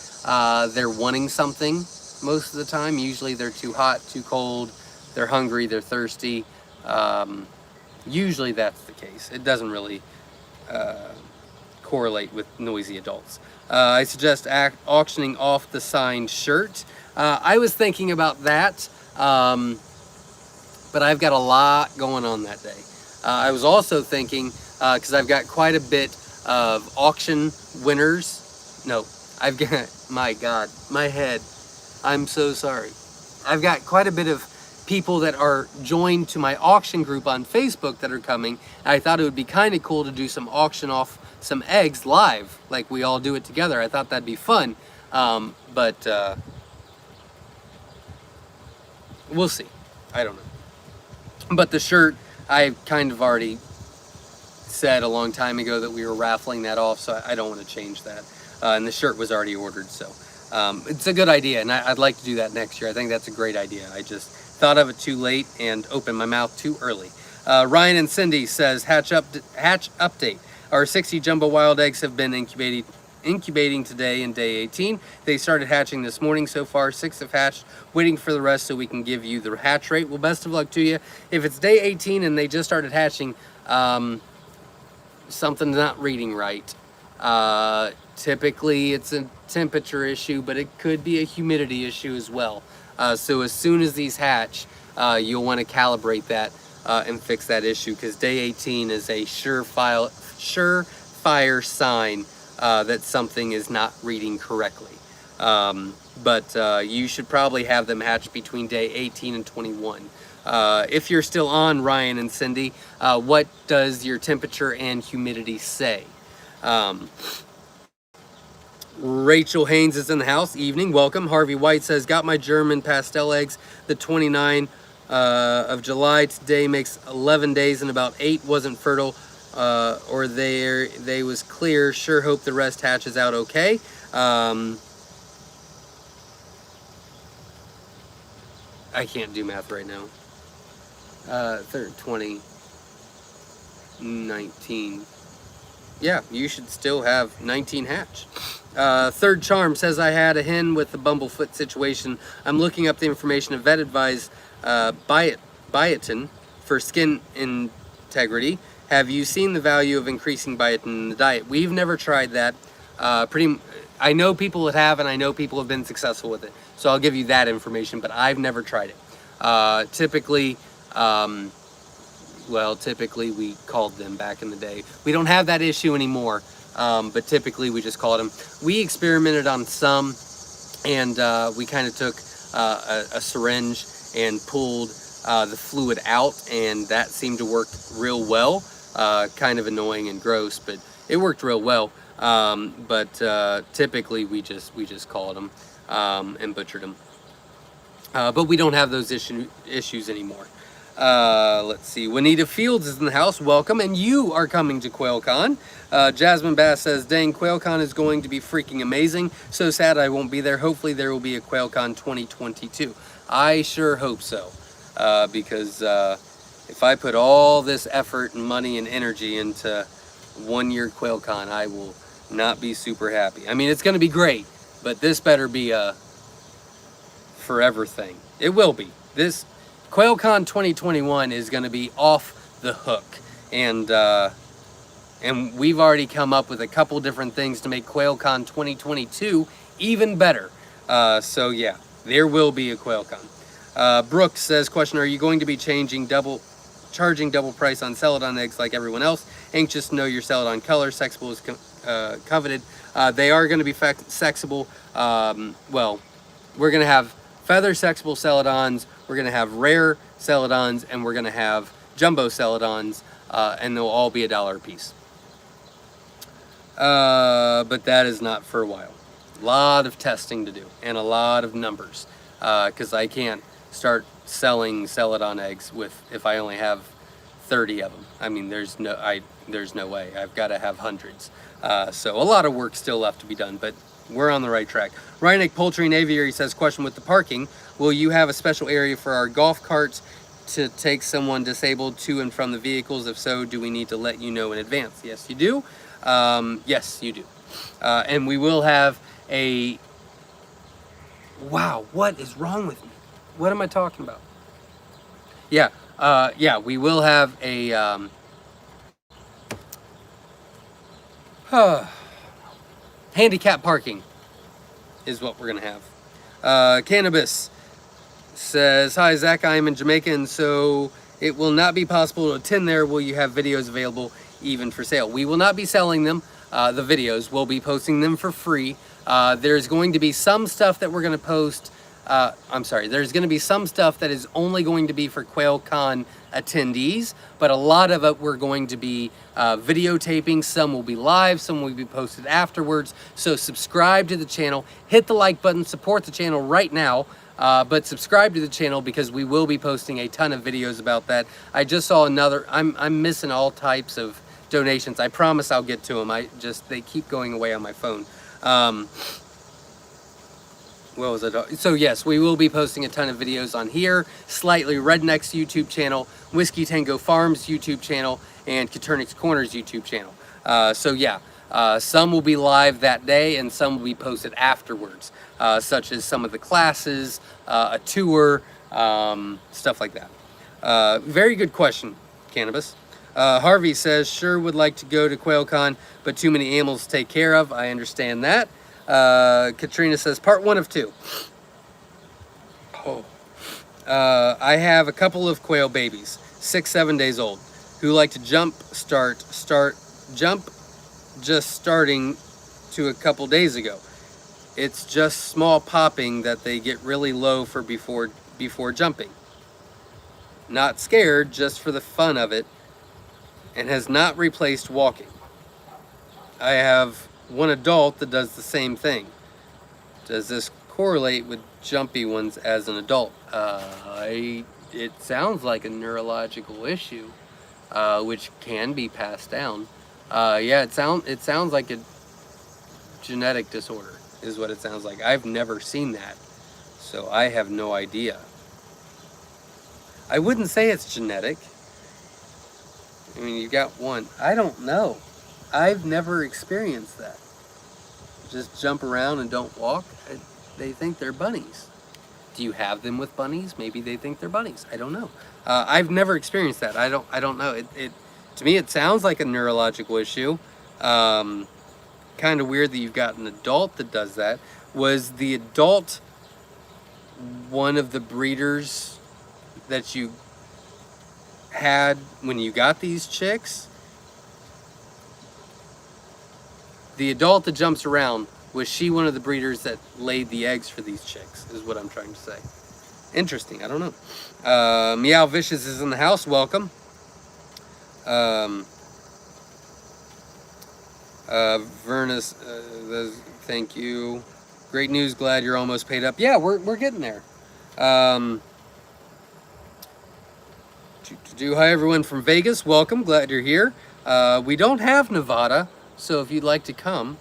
they're wanting something most of the time. Usually they're too hot, too cold, they're hungry, they're thirsty. Usually that's the case. It doesn't really correlate with noisy adults. I suggest auctioning off the signed shirt. I was thinking about that, but I've got a lot going on that day. I was also thinking, because I've got quite a bit of auction winners. No, I've got, my God, my head. I'm so sorry. I've got quite a bit of people that are joined to my auction group on Facebook that are coming. I thought it would be kind of cool to do some auction off some eggs live, like we all do it together. I thought that'd be fun, but we'll see. I don't know. But the shirt, I kind of already said a long time ago that we were raffling that off, so I don't want to change that. And the shirt was already ordered, so it's a good idea, and I'd like to do that next year. I think that's a great idea. I just thought of it too late and opened my mouth too early. Ryan and Cindy says, hatch update. Our 60 jumbo wild eggs have been incubating today in day 18. They started hatching this morning. So far, 6 have hatched, waiting for the rest so we can give you the hatch rate. Well, best of luck to you. If it's day 18 and they just started hatching, something's not reading right. Typically, it's a temperature issue, but it could be a humidity issue as well. So as soon as these hatch, you'll want to calibrate that and fix that issue, because day 18 is a surefire sign that something is not reading correctly. But you should probably have them hatch between day 18 and 21. If you're still on, Ryan and Cindy, what does your temperature and humidity say? Rachel Haynes is in the house. Evening, welcome. Harvey White says, got my German pastel eggs the 29th of July. Today makes 11 days and about 8 wasn't fertile, or they was clear. Sure hope the rest hatches out okay. I can't do math right now. 20, 19. Yeah, you should still have 19 hatch. Third Charm says, I had a hen with the bumblefoot situation. I'm looking up the information. A vet advised biotin for skin integrity. Have you seen the value of increasing biotin in the diet? We've never tried that. I know people that have, and I know people have been successful with it. So I'll give you that information, but I've never tried it. Typically, well, typically we called them back in the day. We don't have that issue anymore, but typically we just called them. We experimented on some, and we kind of took a syringe and pulled the fluid out, and that seemed to work real well. Kind of annoying and gross, but it worked real well. But typically we just called them and butchered them. But we don't have those issues anymore. Let's see. Juanita Fields is in the house. Welcome, and you are coming to Quail Con. Jasmine Bass says, dang, Quail Con is going to be freaking amazing. So sad I won't be there. Hopefully there will be a Quail Con 2022. I sure hope so. Because if I put all this effort and money and energy into 1 year Quail Con, I will not be super happy. I mean, it's going to be great, but this better be a forever thing. It will be. This Quail Con 2021 is going to be off the hook, and we've already come up with a couple different things to make Quail Con 2022 even better. So yeah, there will be a Quail Con. Brooks says, question, are you going to be charging double price on Celadon eggs like everyone else? Anxious to know your Celadon color. Sexable is coveted. They are going to be sexable. Well, we're going to have feather sexable Celadons, we're going to have rare Celadons, and we're going to have jumbo Celadons, and they'll all be $1 a piece. But that is not for a while. A lot of testing to do, and a lot of numbers, because I can't start selling Celadon eggs if I only have 30 of them. I mean, there's no way. I've got to have hundreds. So a lot of work still left to be done, but we're on the right track. Ryanek Poultry and Aviary says, question with the parking, will you have a special area for our golf carts to take someone disabled to and from the vehicles? If so, do we need to let you know in advance? Yes, you do. Yes, you do. And we will have a... Wow, what is wrong with me? What am I talking about? Yeah, yeah, we will have a... handicap parking is what we're gonna have. Cannabis says, hi Zach, I am in Jamaica, and so it will not be possible to attend there. Will you have videos available even for sale? We will not be selling them, the videos. We'll be posting them for free. There's going to be some stuff that we're gonna post. There's going to be some stuff that is only going to be for Quail Con attendees, but a lot of it we're going to be videotaping. Some will be live, some will be posted afterwards. So subscribe to the channel, hit the like button, support the channel right now, but subscribe to the channel because we will be posting a ton of videos about that. I just saw another, I'm missing all types of donations. I promise I'll get to them. They keep going away on my phone. What was it? So yes, we will be posting a ton of videos on here, Slightly Redneck's YouTube channel, Whiskey Tango Farms YouTube channel, and Katernik's Corners YouTube channel. So yeah, some will be live that day and some will be posted afterwards, such as some of the classes, a tour, stuff like that. Very good question, Cannabis. Harvey says, sure would like to go to Quail Con, but too many animals to take care of. I understand that. Katrina says, part 1 of 2. Oh. I have a couple of quail babies, 6-7 days old, who like to jump just starting to a couple days ago. It's just small popping that they get really low for before jumping. Not scared, just for the fun of it, and has not replaced walking. I have one adult that does the same thing. Does this correlate with jumpy ones as an adult? It sounds like a neurological issue, which can be passed down. Yeah, it sounds like a genetic disorder is what it sounds like. I've never seen that, so I have no idea. I wouldn't say it's genetic. I mean, you got one. I don't know. I've never experienced that. Just jump around and don't walk. They think they're bunnies. Do you have them with bunnies? Maybe they think they're bunnies. I don't know. I've never experienced that. I don't know. To me, it sounds like a neurological issue. Kind of weird that you've got an adult that does that. Was the adult one of the breeders that you had, when you got these chicks, the adult that jumps around, was she one of the breeders that laid the eggs for these chicks, is what I'm trying to say. Interesting, I don't know. Meow Vicious is in the house, welcome. Vernus, thank you. Great news, glad you're almost paid up. Yeah, we're getting there. Hi everyone from Vegas, welcome, glad you're here. We don't have Nevada, so if you'd like to come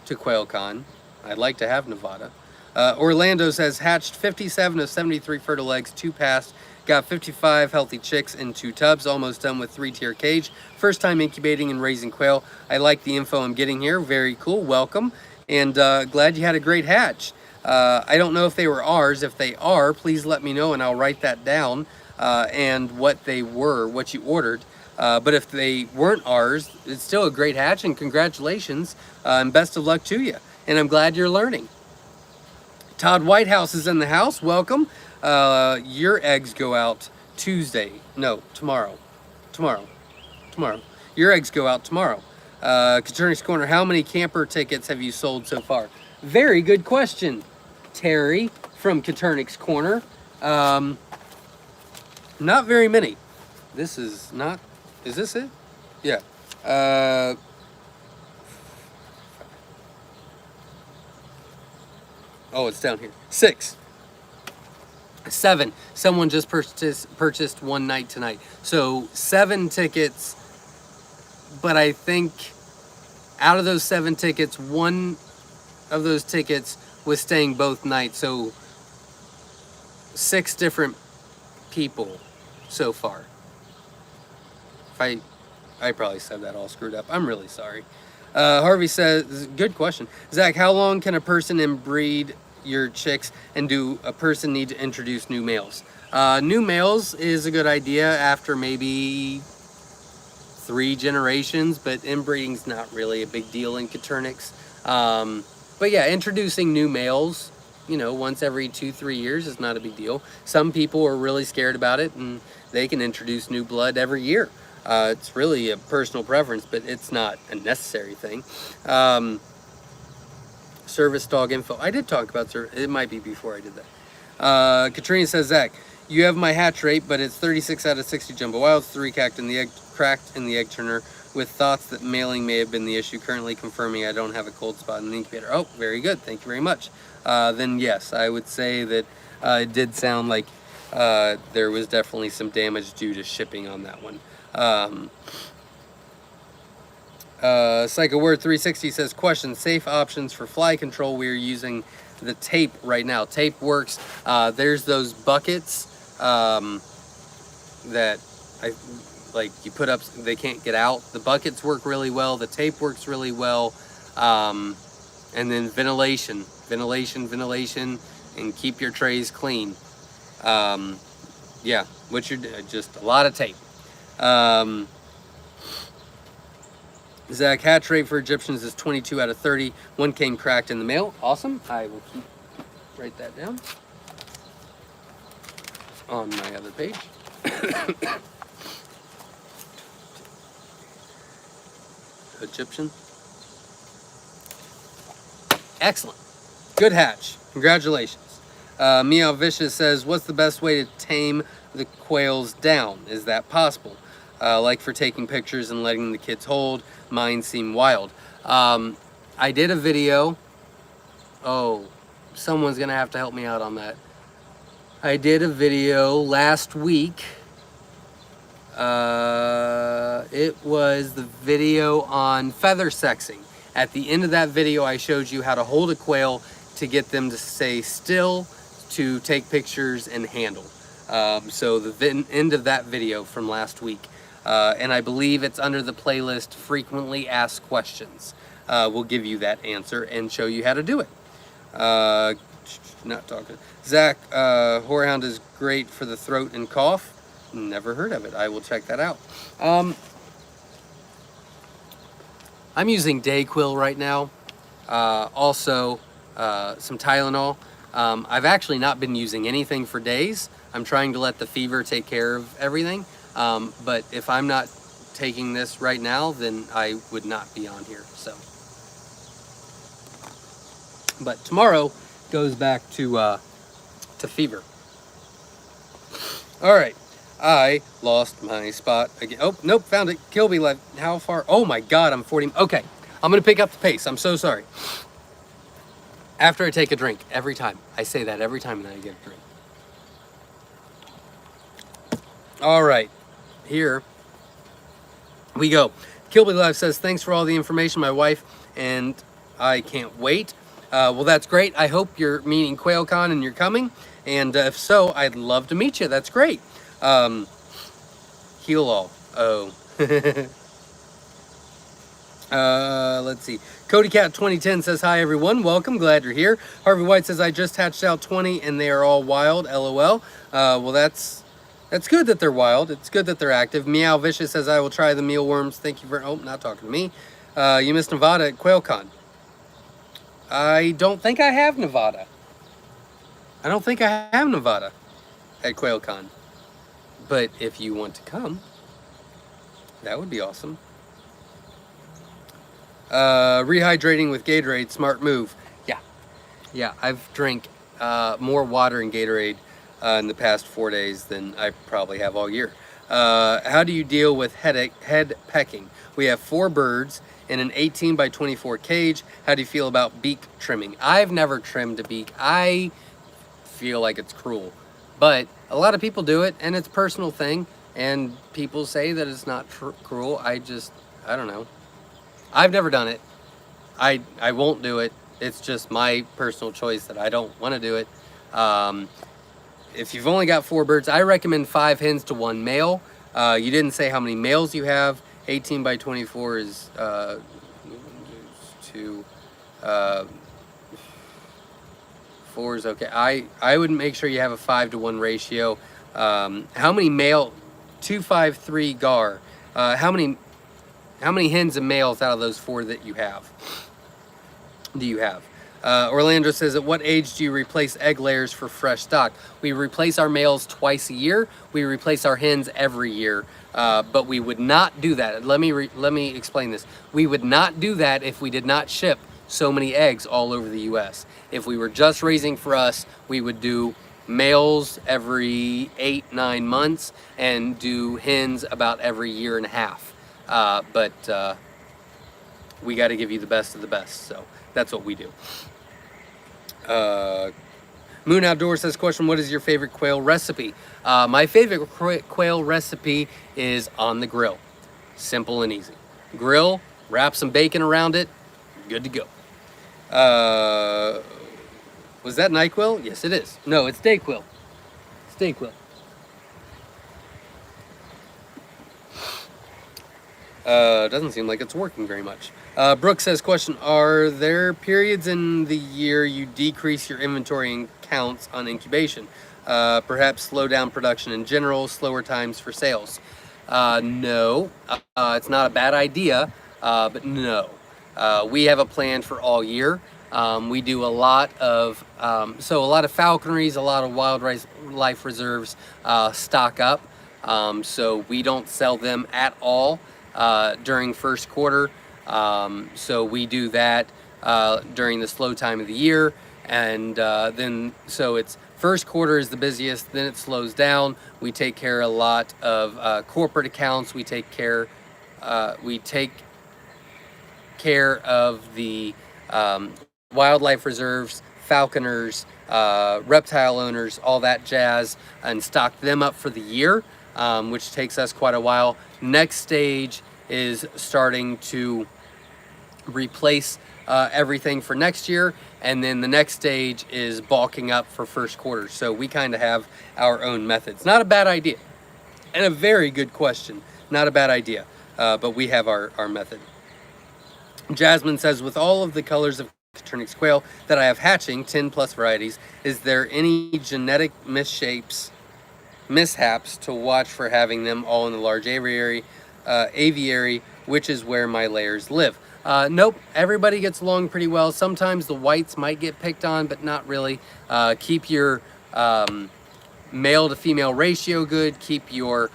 to Quail Con, I'd like to have Nevada. Orlando says, hatched 57 of 73 fertile eggs, 2 passed, got 55 healthy chicks in 2 tubs, almost done with 3-tier cage. First time incubating and raising quail. I like the info I'm getting here, very cool, welcome. And glad you had a great hatch. I don't know if they were ours. If they are, please let me know and I'll write that down and what they were, what you ordered. But if they weren't ours, it's still a great hatch and congratulations and best of luck to you. And I'm glad you're learning. Todd Whitehouse is in the house, welcome. Your eggs go out Tuesday. No, tomorrow. Tomorrow. Your eggs go out tomorrow. Katurnik's Corner, how many camper tickets have you sold so far? Very good question, Terry from Katurnik's Corner. Not very many. This is not, is this it? Yeah. Oh, it's down here. 6. 7. Someone just purchased one night tonight. So 7 tickets, but I think out of those 7 tickets, 1 of those tickets was staying both nights. So 6 different people so far. If I probably said that all screwed up. I'm really sorry. Harvey says, good question. Zach, how long can a person inbreed your chicks, and do a person need to introduce new males? New males is a good idea after maybe 3 generations, but inbreeding's not really a big deal in Katurniks. But yeah, introducing new males, you know, once every 2-3 years is not a big deal. Some people are really scared about it, and they can introduce new blood every year. It's really a personal preference, but it's not a necessary thing. Service dog info. I did talk about service. It might be before I did that. Katrina says, Zach, you have my hatch rate, but it's 36 out of 60 jumbo wilds, 3 cracked in the egg turner, with thoughts that mailing may have been the issue. Currently confirming I don't have a cold spot in the incubator. Oh, very good. Thank you very much. Then yes, I would say that it did sound like there was definitely some damage due to shipping on that one. Psycho Word 360 says, question, safe options for fly control. We are using the tape right now. Tape works. There's those buckets that you put up, they can't get out. The buckets work really well. The tape works really well. And then ventilation, and keep your trays clean. Yeah, what you're just a lot of tape. Zach, hatch rate for Egyptians is 22 out of 30. 1 came cracked in the mail. Awesome. I will write that down on my other page. Egyptian. Excellent. Good hatch. Congratulations. Meow Vicious says, what's the best way to tame the quails down? Is that possible? Like for taking pictures and letting the kids hold. Mine seem wild. I did a video. Oh, someone's gonna have to help me out on that. I did a video last week. It was the video on feather sexing. At the end of that video, I showed you how to hold a quail to get them to stay still, to take pictures and handle. So the end of that video from last week. And I believe it's under the playlist Frequently Asked Questions. We'll give you that answer and show you how to do it. Not talking. Zach, Whorehound is great for the throat and cough. Never heard of it. I will check that out. I'm using Dayquil right now. Also, some Tylenol. I've actually not been using anything for days. I'm trying to let the fever take care of everything. But if I'm not taking this right now, then I would not be on here. So, but tomorrow goes back to fever. All right, I lost my spot again. Oh, nope, found it. Kilby left. How far? Oh my God, I'm 40. Okay, I'm gonna pick up the pace. I'm so sorry. After I take a drink, every time. I say that every time that I get a drink. All right, here we go. Kilby Live says, thanks for all the information, my wife, and I can't wait. Well, that's great. I hope you're meeting Quail Con and you're coming. And if so, I'd love to meet you. That's great. Heal all. Oh. Let's see. Cody Cat 2010 says, hi everyone, welcome, glad you're here. Harvey White says, I just hatched out 20 and they are all wild, LOL. Well, that's good that they're wild. It's good that they're active. Meow Vicious says, I will try the mealworms. Thank you for, oh, not talking to me. You missed Nevada at Quail Con. I don't think I have Nevada. I don't think I have Nevada at Quail Con. But if you want to come, that would be awesome. Rehydrating with Gatorade, smart move. Yeah, I've drank more water and Gatorade in the past 4 days than I probably have all year. How do you deal with head pecking? We have 4 birds in an 18 by 24 cage. How do you feel about beak trimming? I've never trimmed a beak. I feel like it's cruel, but a lot of people do it and it's a personal thing, and people say that it's not cruel. I don't know. I've never done it. I won't do it. It's just my personal choice that I don't want to do it. If you've only got 4 birds, I recommend 5 hens to 1 male. You didn't say how many males you have. 18 by 24 is 2, 4 is okay. I would make sure you have a 5 to 1 ratio. How many male? 253 gar. How many hens and males out of those 4 that you have do you have? Orlando says, at what age do you replace egg layers for fresh stock? We replace our males twice a year. We replace our hens every year, but we would not do that. Let me explain this. We would not do that if we did not ship so many eggs all over the U.S. If we were just raising for us, we would do males every 8-9 months and do hens about every 1.5 years. But we got to give you the best of the best, so that's what we do. Moon Outdoor says, question, what is your favorite quail recipe? My favorite quail recipe is on the grill. Simple and easy. Grill, wrap some bacon around it, good to go. Was that NyQuil? Yes, it is. No, it's Dayquil. It's Dayquil. Doesn't seem like it's working very much. Brooke says, question, are there periods in the year you decrease your inventory and counts on incubation? Perhaps slow down production in general, slower times for sales? No, it's not a bad idea, but no. We have a plan for all year. We do a lot of, so a lot of falconries, a lot of wildlife reserves stock up. So we don't sell them at all during first quarter. So we do that during the slow time of the year, and then so it's first quarter is the busiest, then it slows down. We take care of a lot of corporate accounts. We take care of the wildlife reserves, falconers, reptile owners, all that jazz, and stock them up for the year, which takes us quite a while. Next stage is starting to replace everything for next year, and then the next stage is bulking up for first quarter. So we kind of have our own methods. Not a bad idea, and a very good question. Not a bad idea, but we have our method. Jasmine says, with all of the colors of Coturnix quail that I have hatching, 10 plus varieties, is there any genetic mishaps mishaps to watch for having them all in the large aviary, which is where my layers live. Nope, everybody gets along pretty well. Sometimes the whites might get picked on, but not really. Keep your male to female ratio good. Keep your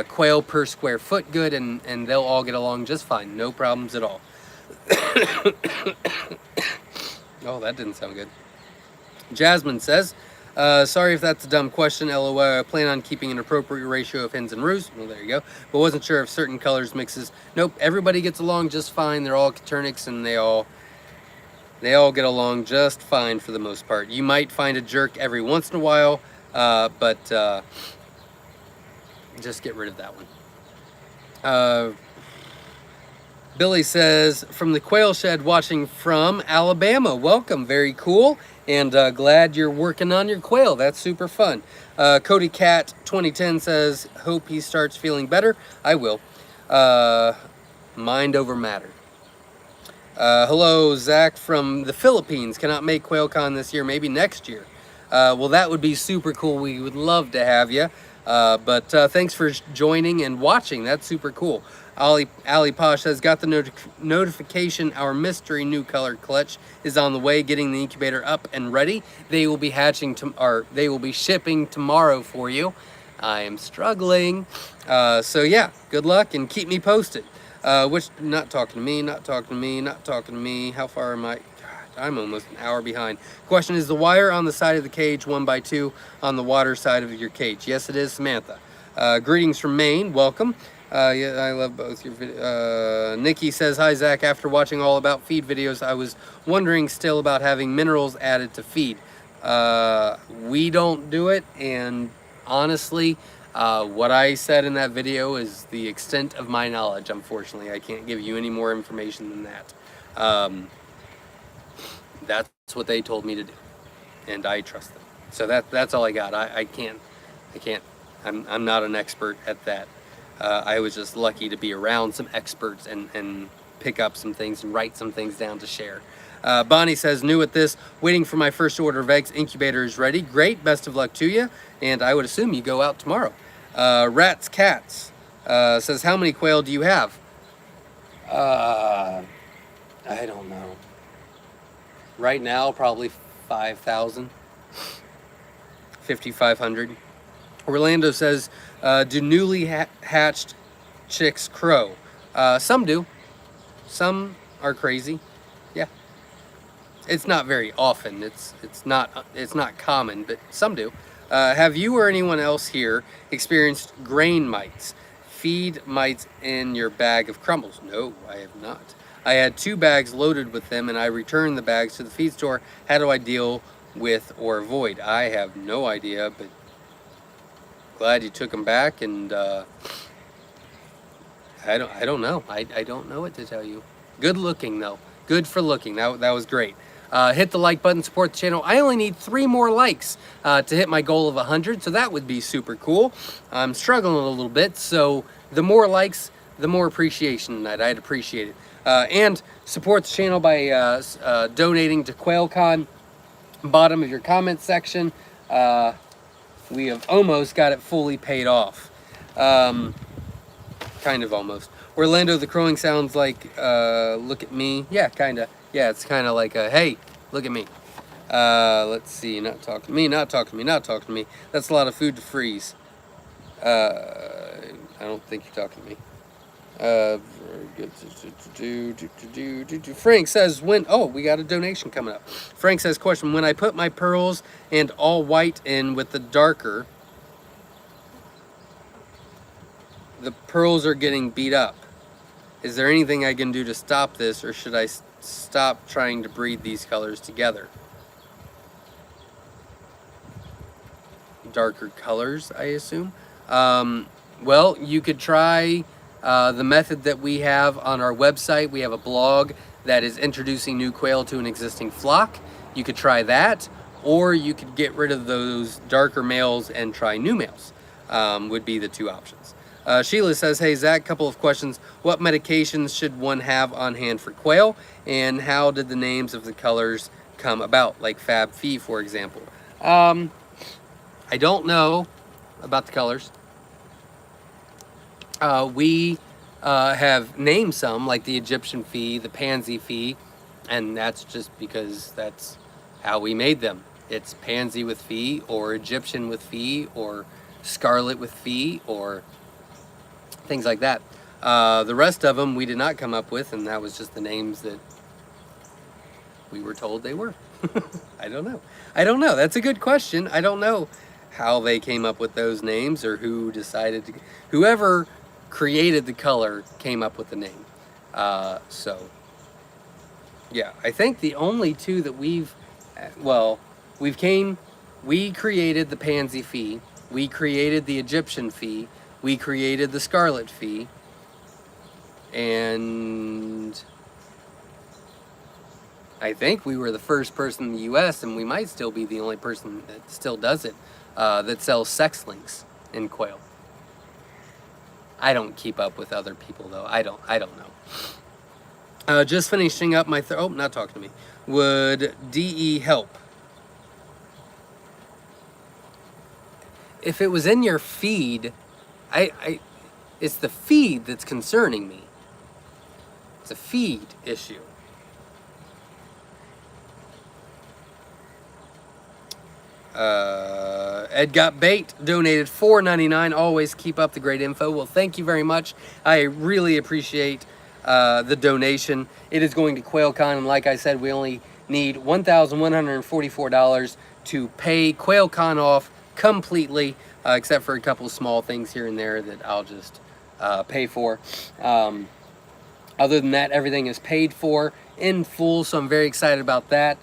quail per square foot good, and they'll all get along just fine. No problems at all. Oh, that didn't sound good. Jasmine says, sorry if that's a dumb question, LOL. I plan on keeping an appropriate ratio of hens and roosts. Well, there you go. But wasn't sure if certain colors mixes. Nope, everybody gets along just fine. They're all Caturnix, and they all get along just fine for the most part. You might find a jerk every once in a while, but just get rid of that one. Billy says, from the quail shed watching from Alabama. Welcome, very cool. And glad you're working on your quail. That's super fun. Cody Cat 2010 says, hope he starts feeling better. I will. Mind over matter. Hello, Zach from the Philippines. Cannot make Quail Con this year, maybe next year. Well, that would be super cool. We would love to have you. But thanks for joining and watching. That's super cool. Ali Posh says, got the notification our mystery new color clutch is on the way, getting the incubator up and ready. They will be they will be shipping tomorrow for you. I am struggling. So yeah, good luck and keep me posted. Not talking to me. How far am I? God, I'm almost an hour behind. Question, is the wire on the side of the cage 1x2 on the water side of your cage? Yes, it is, Samantha. Greetings from Maine. Welcome. Yeah, I love both your videos. Nikki says, hi, Zach. After watching all about feed videos, I was wondering still about having minerals added to feed. We don't do it, and honestly, what I said in that video is the extent of my knowledge. Unfortunately, I can't give you any more information than that. That's what they told me to do, and I trust them. So that's all I got. I can't. I'm not an expert at that. I was just lucky to be around some experts and pick up some things and write some things down to share. Bonnie says, new at this, waiting for my first order of eggs. Incubator is ready. Great, best of luck to you. And I would assume you go out tomorrow. Rats Cats says, how many quail do you have? I don't know. Right now, probably 5,000. 5,500. Orlando says, do newly hatched chicks crow? Some do. Some are crazy. Yeah. It's not very often. It's not common, but some do. Have you or anyone else here experienced grain mites? Feed mites in your bag of crumbles? No, I have not. I had 2 bags loaded with them, and I returned the bags to the feed store. How do I deal with or avoid? I have no idea, but glad you took them back, and I don't know. I don't know what to tell you. Good looking though. Good for looking. That was great. Hit the like button, support the channel. I only need 3 more likes to hit my goal of 100, so that would be super cool. I'm struggling a little bit, so the more likes, the more appreciation tonight. I'd appreciate it. And support the channel by donating to Quail Con. Bottom of your comment section. We have almost got it fully paid off. Kind of almost. Orlando, the crowing sounds like, look at me. Yeah, kind of. Yeah, it's kind of like a, hey, look at me. Let's see, not talking to me. That's a lot of food to freeze. I don't think you're talking to me. Frank says, we got a donation coming up. Frank says, question, when I put my pearls and all white in with the darker, the pearls are getting beat up. Is there anything I can do to stop this, or should I stop trying to breed these colors together? Darker colors, I assume. Well, you could try the method that we have on our website. We have a blog that is introducing new quail to an existing flock. You could try that, or you could get rid of those darker males and try new males, would be the 2 options. Sheila says, hey Zach, couple of questions. What medications should one have on hand for quail, and how did the names of the colors come about, like Fab Fee, for example? I don't know about the colors. We have named some, like the Egyptian Fee, the Pansy Fee, and that's just because that's how we made them. It's Pansy with Fee, or Egyptian with Fee, or Scarlet with Fee, or things like that. The rest of them we did not come up with, and that was just the names that we were told they were. I don't know. I don't know. That's a good question. I don't know how they came up with those names or who decided to. Whoever created the color came up with the name. So, yeah, I think the only two that we created the pansy fee, we created the Egyptian fee, we created the scarlet fee, and I think we were the first person in the US, and we might still be the only person that still does it, that sells sex links in quail. I don't keep up with other people though. I don't know. Just finishing up my not talking to me. Would DE help? If it was in your feed, it's the feed that's concerning me. It's a feed issue. Ed Got Bait donated $4.99. Always keep up the great info. Well, thank you very much. I really appreciate the donation. It is going to Quail Con, and like I said, we only need $1,144 to pay Quail Con off completely, except for a couple of small things here and there that I'll just pay for. Other than that, everything is paid for in full, so I'm very excited about that.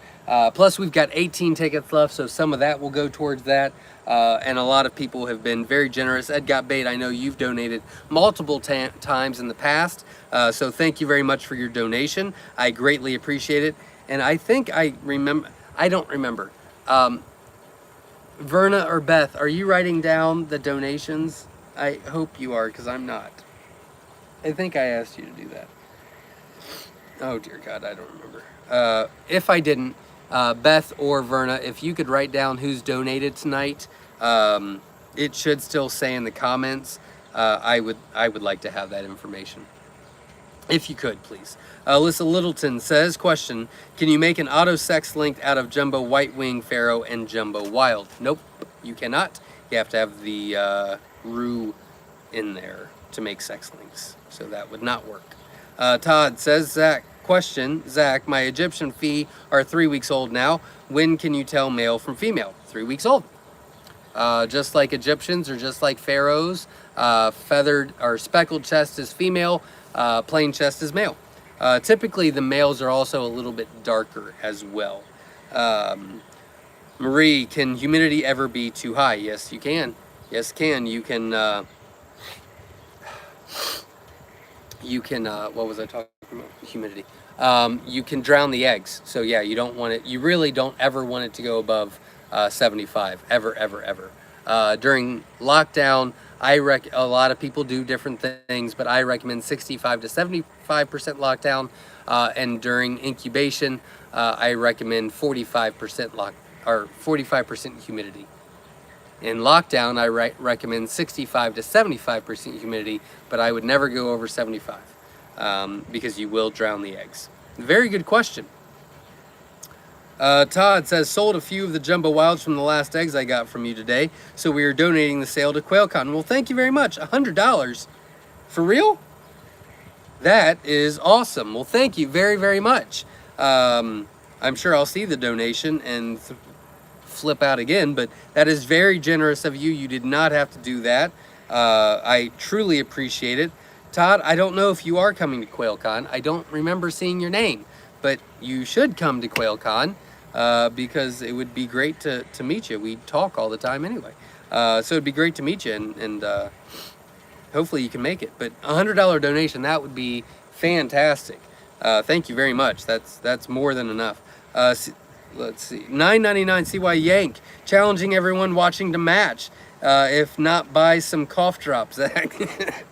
Plus, we've got 18 tickets left, so some of that will go towards that. And a lot of people have been very generous. Ed Got Bait, I know you've donated multiple times in the past, so thank you very much for your donation. I greatly appreciate it. And I think I don't remember. Verna or Beth, are you writing down the donations? I hope you are, because I'm not. I think I asked you to do that. Oh dear God, I don't remember. If I didn't, Beth or Verna, if you could write down who's donated tonight, it should still say in the comments. I would like to have that information. If you could, please. Alyssa Littleton says, question, can you make an auto sex link out of Jumbo White Wing Pharaoh and Jumbo Wild? Nope, you cannot. You have to have the roux in there to make sex links, so that would not work. Todd says, Zach, question, Zach, my Egyptian fee are 3 weeks old now. When can you tell male from female? 3 weeks old. Just like Egyptians or just like pharaohs, feathered or speckled chest is female, plain chest is male. Typically the males are also a little bit darker as well. Marie, can humidity ever be too high? Yes, you can. Yes, can. You can, what was I talking about? Humidity. You can drown the eggs. So yeah, you don't want it, you really don't ever want it to go above 75, ever, ever, ever. During lockdown, a lot of people do different things, but I recommend 65 to 75% lockdown. And during incubation, I recommend 45% 45% humidity. In lockdown, I recommend 65 to 75% humidity, but I would never go over 75 because you will drown the eggs. Very good question. Todd says, sold a few of the Jumbo Wilds from the last eggs I got from you today, so we are donating the sale to Quail Con. Well, thank you very much. $100? For real? That is awesome. Well, thank you very, very much. I'm sure I'll see the donation and flip out again, but that is very generous of you. You did not have to do that. I truly appreciate it. Todd, I don't know if you are coming to Quail Con. I don't remember seeing your name, but you should come to Quail Con because it would be great to meet you. We talk all the time anyway. So it'd be great to meet you, and hopefully you can make it. But $100 donation, that would be fantastic. Thank you very much. That's more than enough. Let's see, $9.99 CY Yank, challenging everyone watching to match. If not, buy some cough drops, Zach.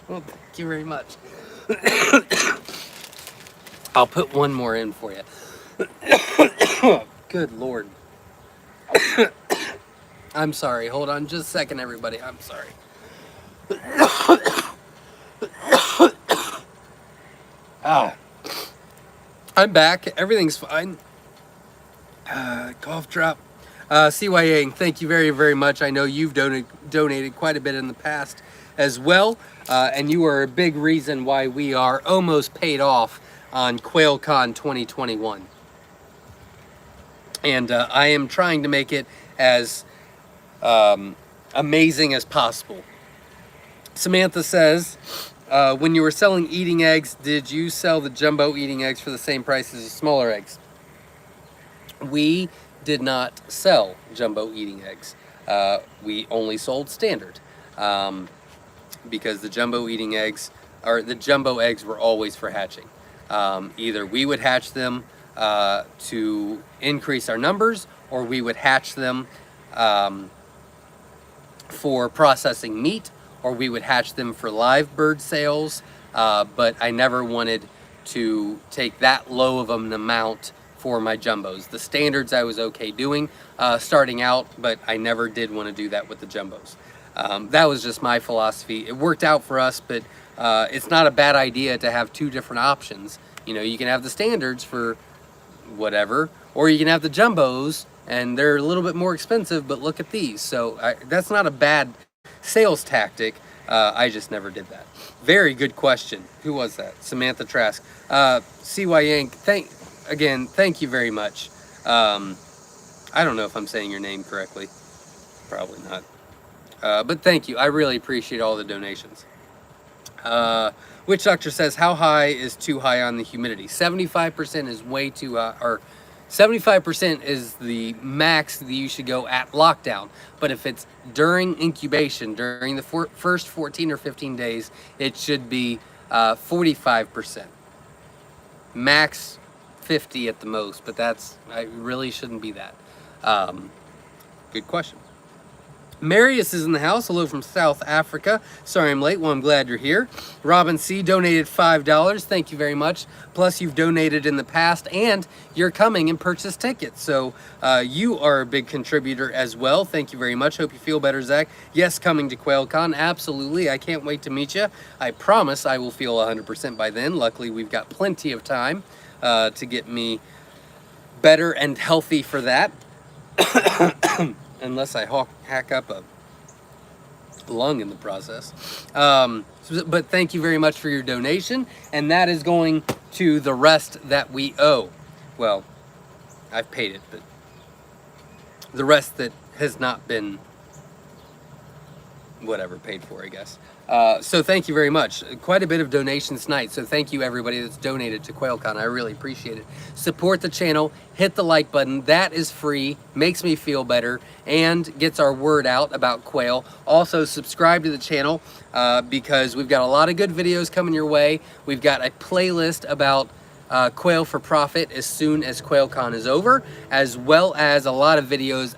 Well, thank you very much. I'll put one more in for you. Good Lord. I'm sorry. Hold on just a second, everybody. I'm sorry. I'm back. Everything's fine. Cough drop. CYA, thank you very, very much. I know you've donated quite a bit in the past as well. And you are a big reason why we are almost paid off on Quail Con 2021. And I am trying to make it as amazing as possible. Samantha says, when you were selling eating eggs, did you sell the jumbo eating eggs for the same price as the smaller eggs? We did not sell jumbo eating eggs. We only sold standard because the jumbo eating eggs, or the jumbo eggs, were always for hatching. Either we would hatch them to increase our numbers, or we would hatch them for processing meat, or we would hatch them for live bird sales. But I never wanted to take that low of an amount for my jumbos. The standards I was okay doing starting out, but I never did want to do that with the jumbos. That was just my philosophy. It worked out for us, but it's not a bad idea to have two different options. You know, you can have the standards for whatever, or you can have the jumbos, and they're a little bit more expensive, but look at these. So that's not a bad sales tactic. I just never did that. Very good question. Who was that? Samantha Trask. CY Yank, thank you very much. I don't know if I'm saying your name correctly. Probably not. But thank you. I really appreciate all the donations. Witch Doctor says, how high is too high on the humidity? 75% is way too high, or 75% is the max that you should go at lockdown. But if it's during incubation, during the first 14 or 15 days, it should be 45%. Max 50 at the most, but I really shouldn't be that. Good question. Marius is in the house. Hello from South Africa. Sorry I'm late. Well, I'm glad you're here. Robin C. donated $5. Thank you very much. Plus, you've donated in the past, and you're coming and purchase tickets. So you are a big contributor as well. Thank you very much. Hope you feel better, Zach. Yes, coming to Quail Con. Absolutely. I can't wait to meet you. I promise I will feel 100% by then. Luckily, we've got plenty of time to get me better and healthy for that. Unless I hack up a lung in the process. But thank you very much for your donation, and that is going to the rest that we owe. Well, I've paid it, but the rest that has not been paid for, I guess. So thank you very much. Quite a bit of donations tonight, so thank you everybody that's donated to Quail Con. I really appreciate it. Support the channel, hit the like button. That is free, makes me feel better, and gets our word out about quail. Also, subscribe to the channel because we've got a lot of good videos coming your way. We've got a playlist about quail for profit as soon as Quail Con is over, as well as a lot of videos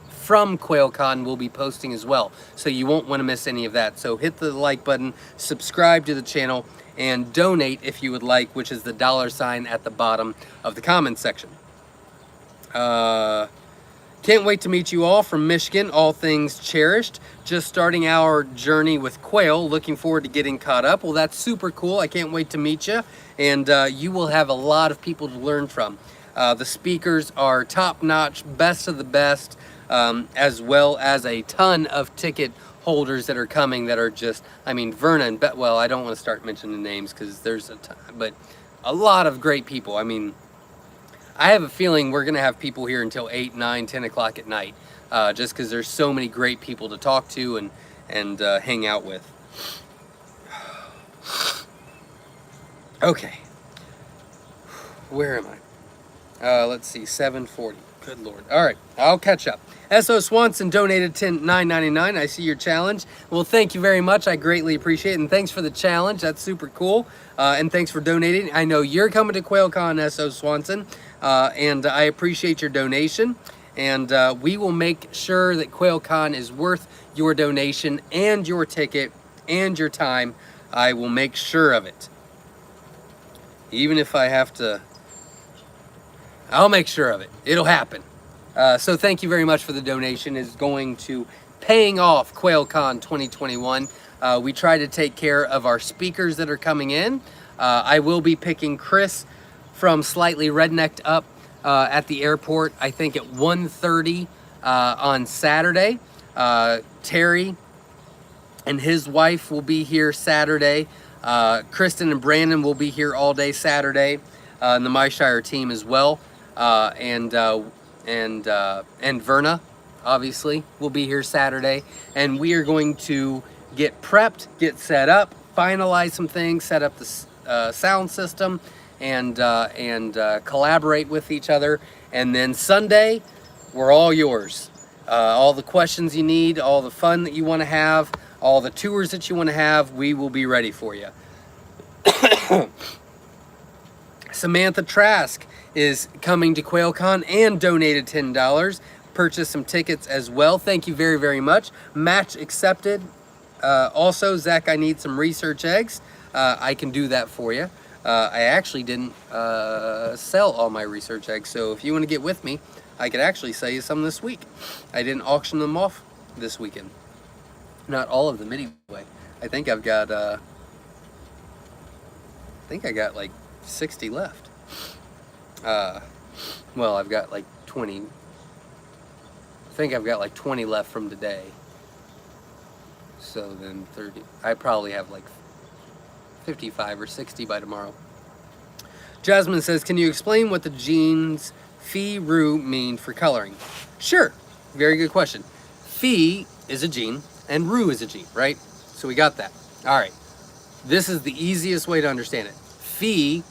from Quail Con we'll be posting as well, so you won't want to miss any of that. So hit the like button, subscribe to the channel, and donate if you would like, which is the $sign at the bottom of the comments section. Can't wait to meet you all from Michigan, all things cherished. Just starting our journey with quail, looking forward to getting caught up. Well, that's super cool. I can't wait to meet you, and you will have a lot of people to learn from. The speakers are top-notch, best of the best, as well as a ton of ticket holders that are coming that are just, I mean, Vernon, well, I don't want to start mentioning names because there's a ton, but a lot of great people. I mean, I have a feeling we're going to have people here until 8, 9, 10 o'clock at night, just because there's so many great people to talk to and hang out with. Okay. Where am I? Let's see, 7:40. Good Lord. All right, I'll catch up. S.O. Swanson donated $9.99. I see your challenge. Well, thank you very much. I greatly appreciate it. And thanks for the challenge. That's super cool. And thanks for donating. I know you're coming to Quail Con, S.O. Swanson. And I appreciate your donation. And we will make sure that Quail Con is worth your donation and your ticket and your time. I will make sure of it. Even if I have to, I'll make sure of it. It'll happen. So thank you very much for the donation. It's going to paying off Quail Con 2021. We try to take care of our speakers that are coming in. I will be picking Chris from Slightly Rednecked Up at the airport, I think at 1:30 on Saturday. Terry and his wife will be here Saturday. Kristen and Brandon will be here all day Saturday, and the Myshire team as well. And Verna, obviously, will be here Saturday. And we are going to get prepped, get set up, finalize some things, set up the sound system, and collaborate with each other. And then Sunday, we're all yours. All the questions you need, all the fun that you want to have, all the tours that you want to have, we will be ready for you. Samantha Trask is coming to Quail Con and donated $10. Purchased some tickets as well. Thank you very, very much. Match accepted. Also, Zach, I need some research eggs. I can do that for you. I actually didn't sell all my research eggs, so if you want to get with me, I could actually sell you some this week. I didn't auction them off this weekend. Not all of them anyway. I think I've got like 60 left. Well, I've got like 20. I think I've got like 20 left from today. So then 30. I probably have like 55 or 60 by tomorrow. Jasmine says, can you explain what the genes Phi, Rue mean for coloring? Sure. Very good question. Phi is a gene and Rue is a gene, right? So we got that. All right. This is the easiest way to understand it. Phi,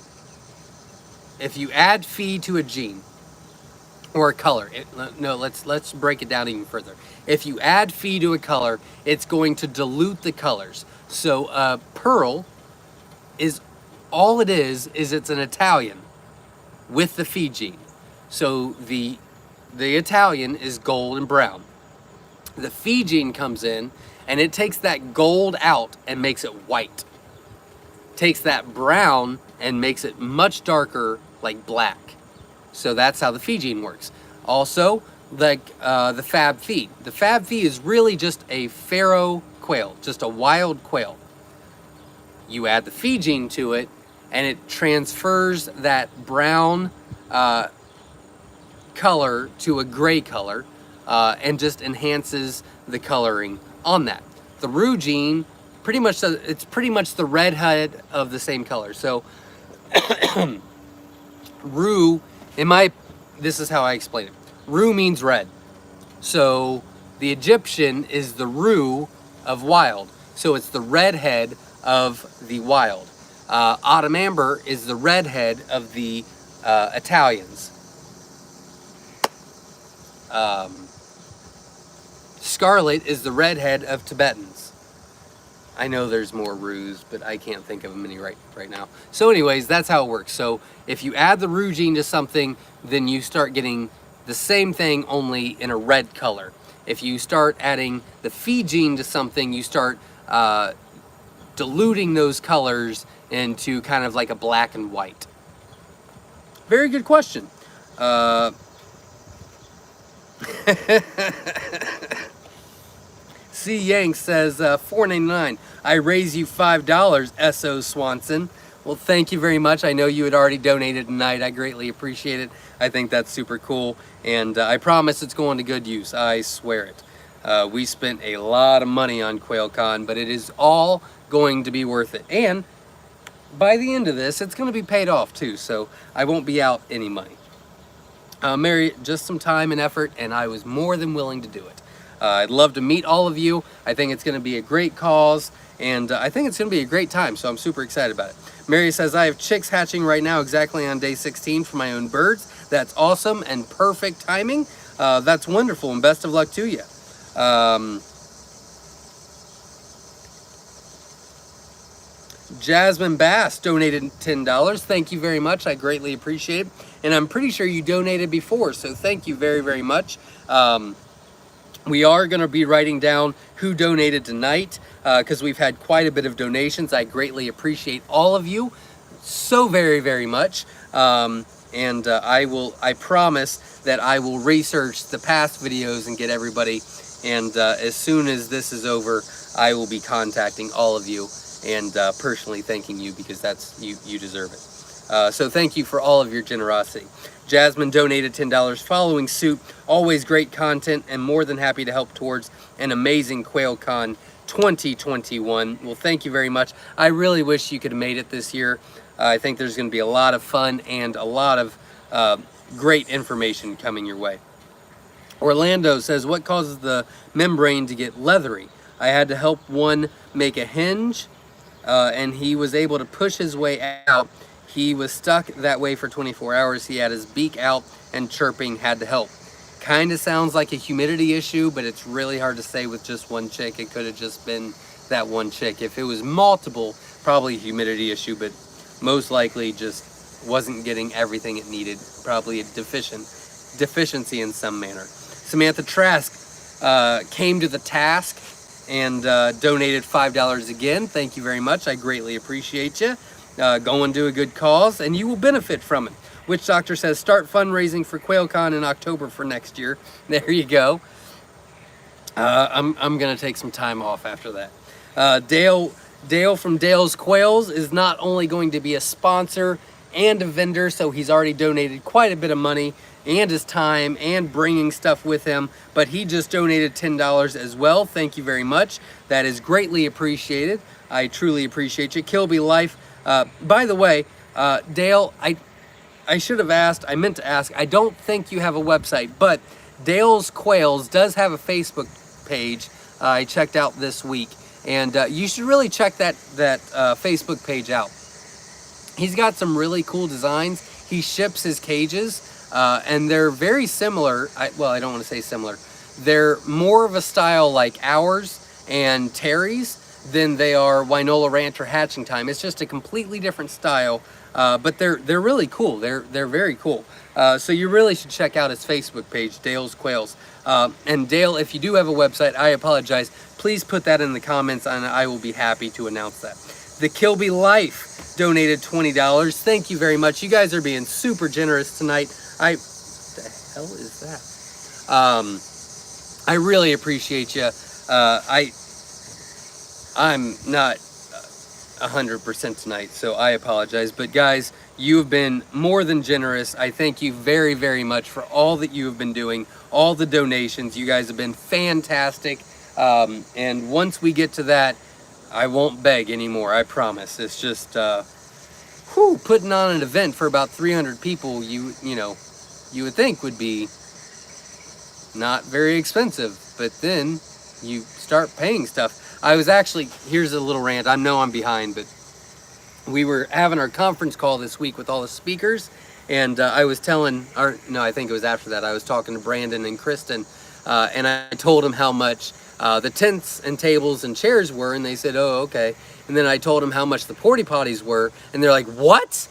if you add Phi to a gene or a color, let's break it down even further. If you add Phi to a color, it's going to dilute the colors. So pearl is all it is it's an Italian with the Phi gene. So the Italian is gold and brown. The Phi gene comes in and it takes that gold out and makes it white. Takes that brown and makes it much darker, like black. So that's how the Phi gene works. Also, like the Fab Phi. The Fab Phi is really just a pharaoh quail, just a wild quail. You add the Phi gene to it, and it transfers that brown color to a gray color, and just enhances the coloring on that. The Rue gene, it's pretty much the red head of the same color. So Rue, this is how I explain it. Rue means red. So the Egyptian is the Rue of wild. So it's the red head of the wild. Autumn Amber is the red head of the Italians. Scarlet is the redhead of Tibetans. I know there's more Rues, but I can't think of them any right now. So anyways, that's how it works. So if you add the Rue gene to something, then you start getting the same thing, only in a red color. If you start adding the Phi gene to something, you start diluting those colors into kind of like a black and white. Very good question. C. Yank says, $4.99. I raise you $5, S.O. Swanson. Well, thank you very much. I know you had already donated tonight. I greatly appreciate it. I think that's super cool. And I promise it's going to good use. I swear it. We spent a lot of money on Quail Con, but it is all going to be worth it. And by the end of this, it's going to be paid off too. So I won't be out any money. Mary, just some time and effort, and I was more than willing to do it. I'd love to meet all of you. I think it's going to be a great cause, and I think it's going to be a great time, so I'm super excited about it. Mary says, I have chicks hatching right now exactly on day 16 for my own birds. That's awesome and perfect timing. That's wonderful, and best of luck to you. Jasmine Bass donated $10. Thank you very much. I greatly appreciate it. And I'm pretty sure you donated before, so thank you very, very much. We are going to be writing down who donated tonight because we've had quite a bit of donations. I greatly appreciate all of you so very, very much. I promise that I will research the past videos and get everybody. And as soon as this is over, I will be contacting all of you and personally thanking you, because you deserve it. So thank you for all of your generosity. Jasmine donated $10, following suit. Always great content and more than happy to help towards an amazing Quail Con 2021. Well, thank you very much. I really wish you could have made it this year. I think there's going to be a lot of fun and a lot of great information coming your way. Orlando says, what causes the membrane to get leathery? I had to help one make a hinge, and he was able to push his way out. He was stuck that way for 24 hours. He had his beak out and chirping, had to help. Kind of sounds like a humidity issue, but it's really hard to say with just one chick. It could have just been that one chick. If it was multiple, probably a humidity issue, but most likely just wasn't getting everything it needed. Probably a deficiency in some manner. Samantha Trask came to the task and donated $5 again. Thank you very much. I greatly appreciate you. Going to a good cause, and you will benefit from it. Witch Doctor says, start fundraising for Quail Con in October for next year. There you go. I'm going to take some time off after that. Dale from Dale's Quails is not only going to be a sponsor and a vendor, so he's already donated quite a bit of money and his time and bringing stuff with him, but he just donated $10 as well. Thank you very much. That is greatly appreciated. I truly appreciate you. Kilby Life. By the way, Dale, I should have asked, I meant to ask, I don't think you have a website, but Dale's Quails does have a Facebook page I checked out this week, and you should really check that Facebook page out. He's got some really cool designs. He ships his cages, and they're very similar. Well, I don't want to say similar. They're more of a style like ours and Terry's than they are Winola Ranch or Hatching Time. It's just a completely different style. But they're really cool. They're very cool. So you really should check out his Facebook page, Dale's Quails. And Dale, if you do have a website, I apologize. Please put that in the comments, and I will be happy to announce that. The Kilby Life donated $20. Thank you very much. You guys are being super generous tonight. What the hell is that? I really appreciate you. I'm not 100% tonight, so I apologize, but guys, you have been more than generous. I thank you very, very much for all that you have been doing, all the donations. You guys have been fantastic, and once we get to that, I won't beg anymore, I promise. It's just putting on an event for about 300 people, you would think would be not very expensive, but then you start paying stuff. I was actually, here's a little rant. I know I'm behind, but we were having our conference call this week with all the speakers, and I was telling, I think it was after that, I was talking to Brandon and Kristen, and I told them how much the tents and tables and chairs were, and they said, oh, okay. And then I told them how much the porta potties were, and they're like, what?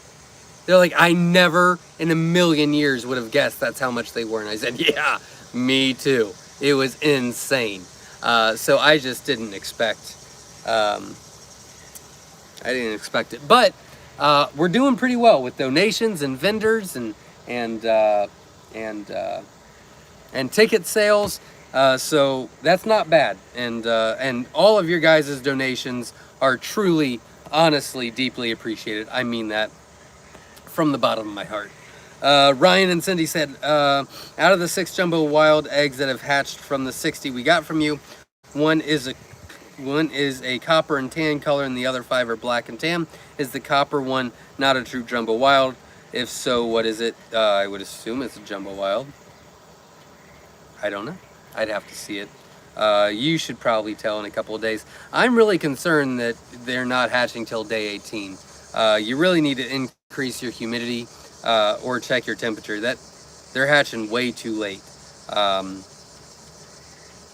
They're like, I never in a million years would have guessed that's how much they were. And I said, yeah, me too. It was insane. So I just didn't expect, it, but, we're doing pretty well with donations and vendors and ticket sales. So that's not bad. And all of your guys' donations are truly, honestly, deeply appreciated. I mean that from the bottom of my heart. Ryan and Cindy said, out of the 6 jumbo wild eggs that have hatched from the 60 we got from you, one is a copper and tan color and the other 5 are black and tan. Is the copper one not a true jumbo wild? If so, what is it? I would assume it's a jumbo wild. I don't know. I'd have to see it. You should probably tell in a couple of days. I'm really concerned that they're not hatching till day 18. You really need to increase your humidity or check your temperature. They're hatching way too late.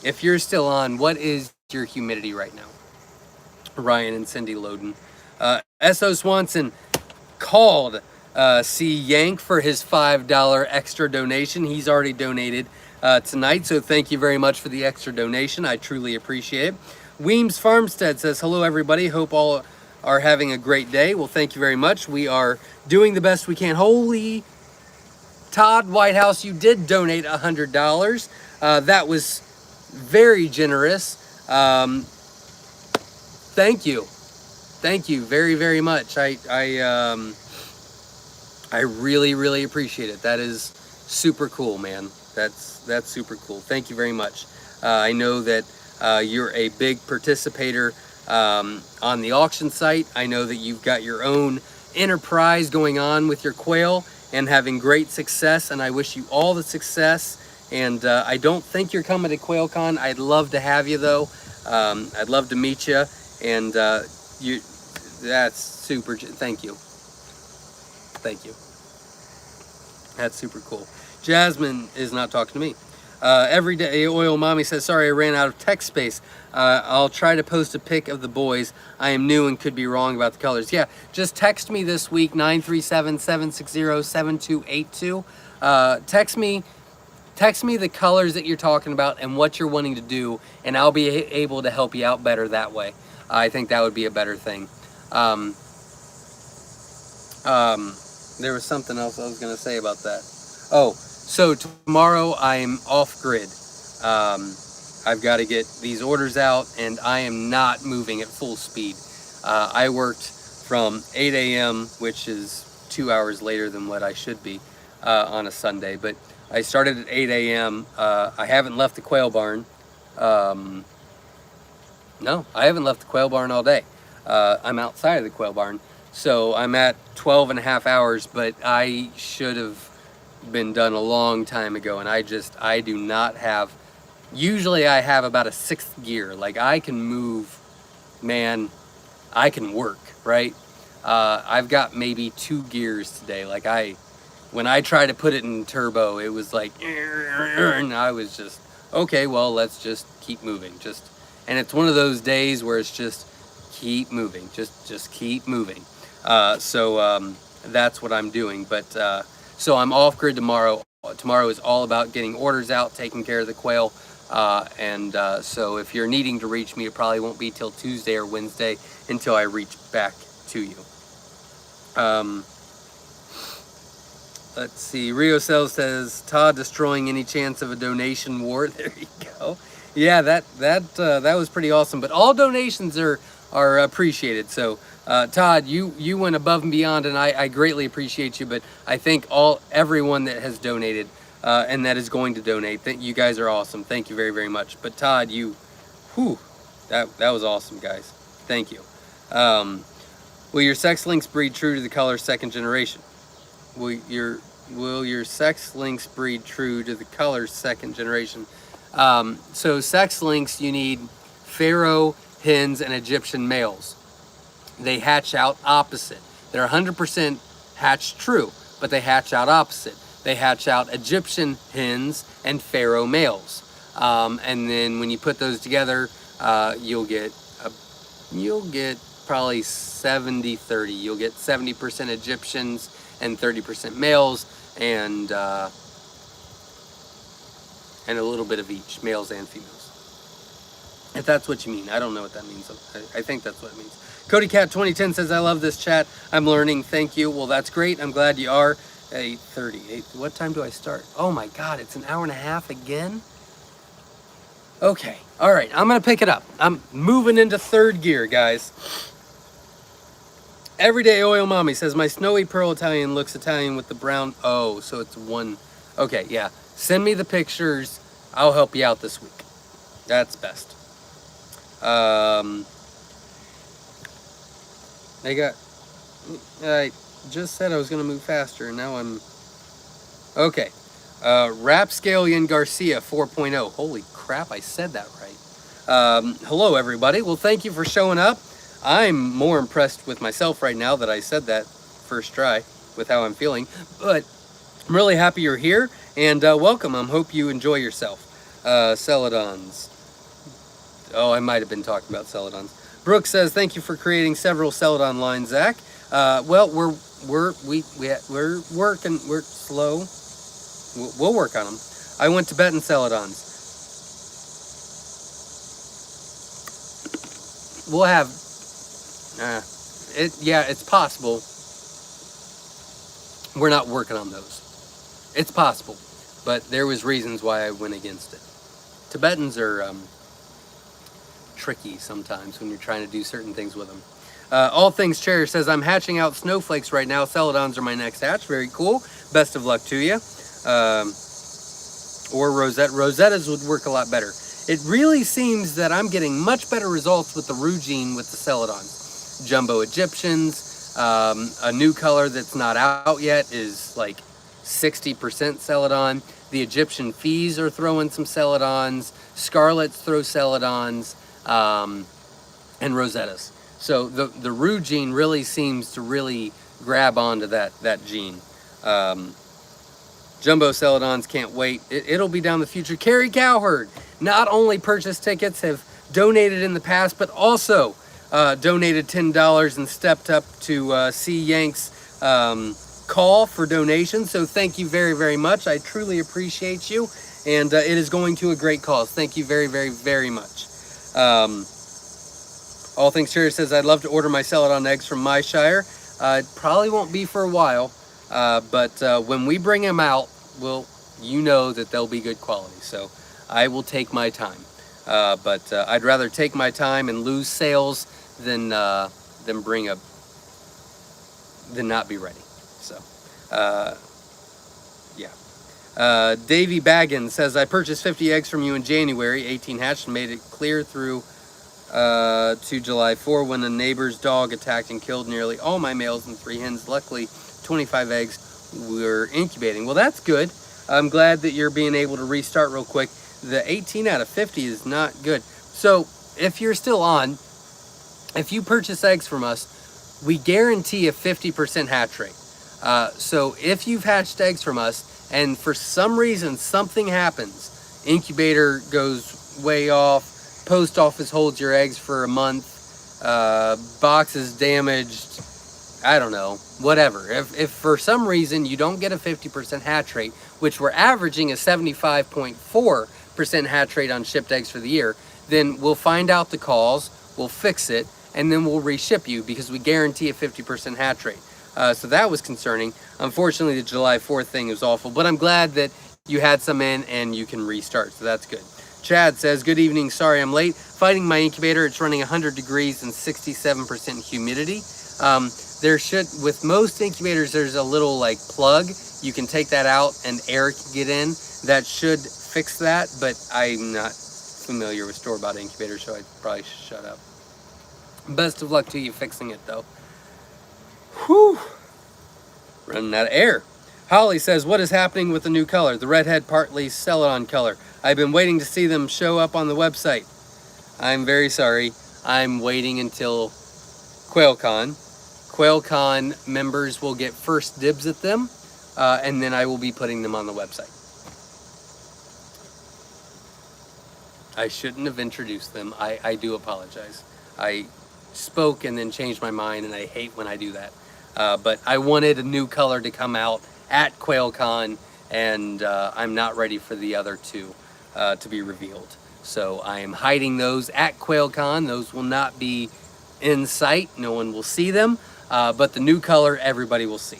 If you're still on, what is your humidity right now? Ryan and Cindy Loden. S.O. Swanson called C. Yank for his $5 extra donation. He's already donated tonight, so thank you very much for the extra donation. I truly appreciate it. Weems Farmstead says, hello everybody, hope all are having a great day. Well, thank you very much. We are doing the best we can. Holy Todd Whitehouse, you did donate $100. That was very generous. Thank you. Thank you very, very much. I really, really appreciate it. That is super cool, man. That's super cool. Thank you very much. I know that You're a big participator on the auction site. I know that you've got your own enterprise going on with your quail and having great success, and I wish you all the success. And I don't think you're coming to Quail Con. I'd love to have you though. I'd love to meet you, and that's super. Thank you. Thank you. That's super cool. Jasmine is not talking to me. Everyday Oil Mommy says, sorry, I ran out of text space. I'll try to post a pic of the boys. I am new and could be wrong about the colors. Yeah, just text me this week, 937-760-7282. Text me the colors that you're talking about and what you're wanting to do, and I'll be able to help you out better that way. I think that would be a better thing. There was something else I was going to say about that. Oh, so tomorrow I'm off grid. I've got to get these orders out, and I am not moving at full speed. I worked from 8 a.m., which is 2 hours later than what I should be on a Sunday, but I started at 8 a.m. I haven't left the quail barn. No, I haven't left the quail barn all day. I'm outside of the quail barn. So I'm at 12 and a half hours, but I should have been done a long time ago. And I do not have, usually I have about a 6th gear. Like I can move, man, I can work, right? I've got maybe 2 gears today. Like when I tried to put it in turbo, it was like, and I was just, okay, well, let's just keep moving. And it's one of those days where it's just keep moving, just keep moving. So that's what I'm doing. But so I'm off grid tomorrow. Tomorrow is all about getting orders out, taking care of the quail. So if you're needing to reach me, it probably won't be till Tuesday or Wednesday until I reach back to you. Let's see. Rio Cells says, Todd destroying any chance of a donation war. There you go. Yeah, that was pretty awesome. But all donations are appreciated. So Todd, you went above and beyond, and I greatly appreciate you. But I think everyone that has donated and that is going to donate, you guys are awesome. Thank you very, very much. But Todd, that was awesome, guys. Thank you. Will your sex links breed true to the color 2nd generation? Will your sex links breed true to the color 2nd generation? So sex links, you need Pharaoh hens and Egyptian males. They hatch out opposite. They're 100% hatch true, but they hatch out opposite. They hatch out Egyptian hens and Pharaoh males. And then when you put those together, you'll get probably 70-30. You'll get 70% Egyptians and 30% males, and a little bit of each, males and females. If that's what you mean. I don't know what that means. I think that's what it means. Cody Cat 2010 says, I love this chat. I'm learning. Thank you. Well, that's great. I'm glad you are. 8:30. What time do I start? Oh my God, it's an hour and a half again? Okay. All right. I'm going to pick it up. I'm moving into 3rd gear, guys. Everyday Oil Mommy says, my snowy pearl Italian looks Italian with the brown. Oh, so it's one. Okay, yeah. Send me the pictures. I'll help you out this week. That's best. I just said I was going to move faster, and now I'm... Okay. Rapscallion Garcia 4.0. Holy crap, I said that right. Hello, everybody. Well, thank you for showing up. I'm more impressed with myself right now that I said that first try with how I'm feeling. But I'm really happy you're here, and welcome. I hope you enjoy yourself. Celadons. Oh, I might have been talking about Celadons. Brooke says, thank you for creating several Celadon lines, Zach. Well, we're working. We're slow. We'll work on them. I went Tibetan Celadons. We'll have... yeah, it's possible. We're not working on those. It's possible, but there was reasons why I went against it. Tibetans are tricky sometimes when you're trying to do certain things with them. All Things Cherish says, I'm hatching out snowflakes right now. Celadons are my next hatch. Very cool. Best of luck to you. Or Rosette. Rosettas would work a lot better. it really seems that I'm getting much better results with the Rugine with the Celadons. Jumbo Egyptians, a new color that's not out yet is like 60% Celadon. The Egyptian Fees are throwing some Celadons. Scarlets throw Celadons, and Rosettas. So the Rugine really seems to really grab onto that gene. Jumbo Celadons, can't wait. It'll be down the future. Carrie Cowherd, not only purchased tickets, have donated in the past, but also donated $10 and stepped up to see Yank's call for donations. So thank you very, very much. I truly appreciate you. And it is going to a great cause. Thank you very, very, very much. All Things Cheer says, I'd love to order my Celadon eggs from Myshire. It probably won't be for a while. But when we bring them out, you know that they'll be good quality. So I will take my time. But I'd rather take my time and lose sales than not be ready. So yeah. Davey Baggins says, I purchased 50 eggs from you in January, 18 hatched, and made it clear through to July 4 when a neighbor's dog attacked and killed nearly all my males and 3 hens. Luckily, 25 eggs were incubating. Well, that's good. I'm glad that you're being able to restart real quick. The 18 out of 50 is not good. So if you're still on, if you purchase eggs from us, we guarantee a 50% hatch rate. So if you've hatched eggs from us and for some reason something happens, incubator goes way off, post office holds your eggs for a month, box is damaged, I don't know, whatever. If for some reason you don't get a 50% hatch rate, which we're averaging a 75.4% hatch rate on shipped eggs for the year, then we'll find out the cause, we'll fix it, and then we'll reship you because we guarantee a 50% hatch rate. So that was concerning. Unfortunately, the July 4th thing was awful, but I'm glad that you had some in and you can restart, so that's good. Chad says, good evening, sorry I'm late. Fighting my incubator, it's running 100 degrees and 67% humidity. There should, with most incubators, there's a little like plug. You can take that out and air can get in. That should fix that, but I'm not familiar with store-bought incubators, so I probably should shut up. Best of luck to you fixing it, though. Whew. Running out of air. Holly says, what is happening with the new color? The redhead partly Celadon color. I've been waiting to see them show up on the website. I'm very sorry. I'm waiting until Quail Con. Quail Con members will get first dibs at them, and then I will be putting them on the website. I shouldn't have introduced them. I do apologize. I spoke and then changed my mind, and I hate when I do that. But I wanted a new color to come out at Quail Con, and I'm not ready for the other two to be revealed. So I am hiding those at Quail Con. Those will not be in sight. No one will see them, but the new color everybody will see.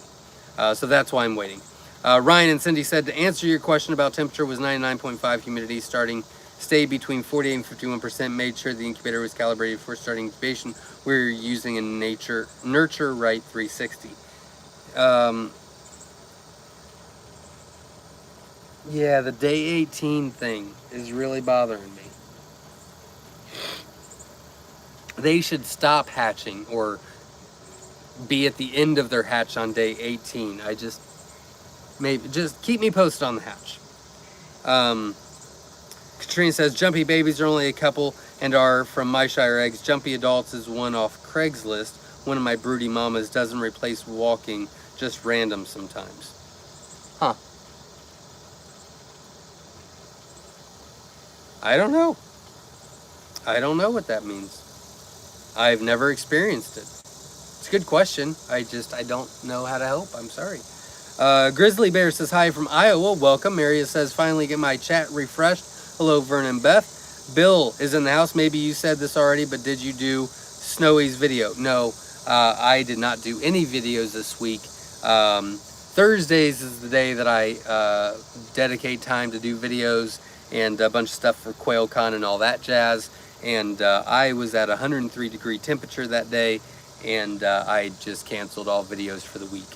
So that's why I'm waiting. Ryan and Cindy said, to answer your question about temperature, was 99.5 humidity, stayed between 48 and 51%, made sure the incubator was calibrated before starting incubation. We're using a Nurture Right 360. Yeah, the day 18 thing is really bothering me. They should stop hatching or be at the end of their hatch on day 18. Just keep me posted on the hatch. Katrina says, Jumpy babies are only a couple and are from Myshire eggs. Jumpy adults is one off Craigslist. One of my broody mamas doesn't replace walking, just random sometimes. Huh. I don't know. I don't know what that means. I've never experienced it. It's a good question. I don't know how to help. I'm sorry. Grizzly Bear says, hi from Iowa. Welcome. Maria says, finally get my chat refreshed. Hello, Vern and Beth. Bill is in the house. Maybe you said this already, but did you do Snowy's video? No, I did not do any videos this week. Thursdays is the day that I dedicate time to do videos and a bunch of stuff for Quail Con and all that jazz. And I was at 103 degree temperature that day, and I just canceled all videos for the week.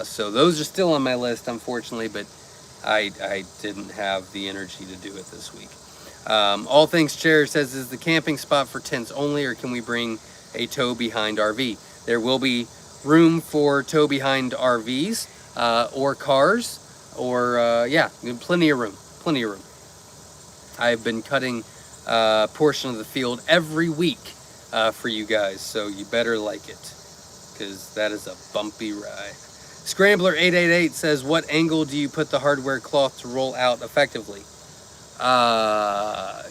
So those are still on my list, unfortunately, but I didn't have the energy to do it this week. All Things Chair says, is the camping spot for tents only, or can we bring a tow behind RV? There will be room for tow behind RVs or cars, or yeah, plenty of room, plenty of room. I've been cutting a portion of the field every week for you guys, so you better like it, because that is a bumpy ride. Scrambler 888 says, what angle do you put the hardware cloth to roll out effectively? I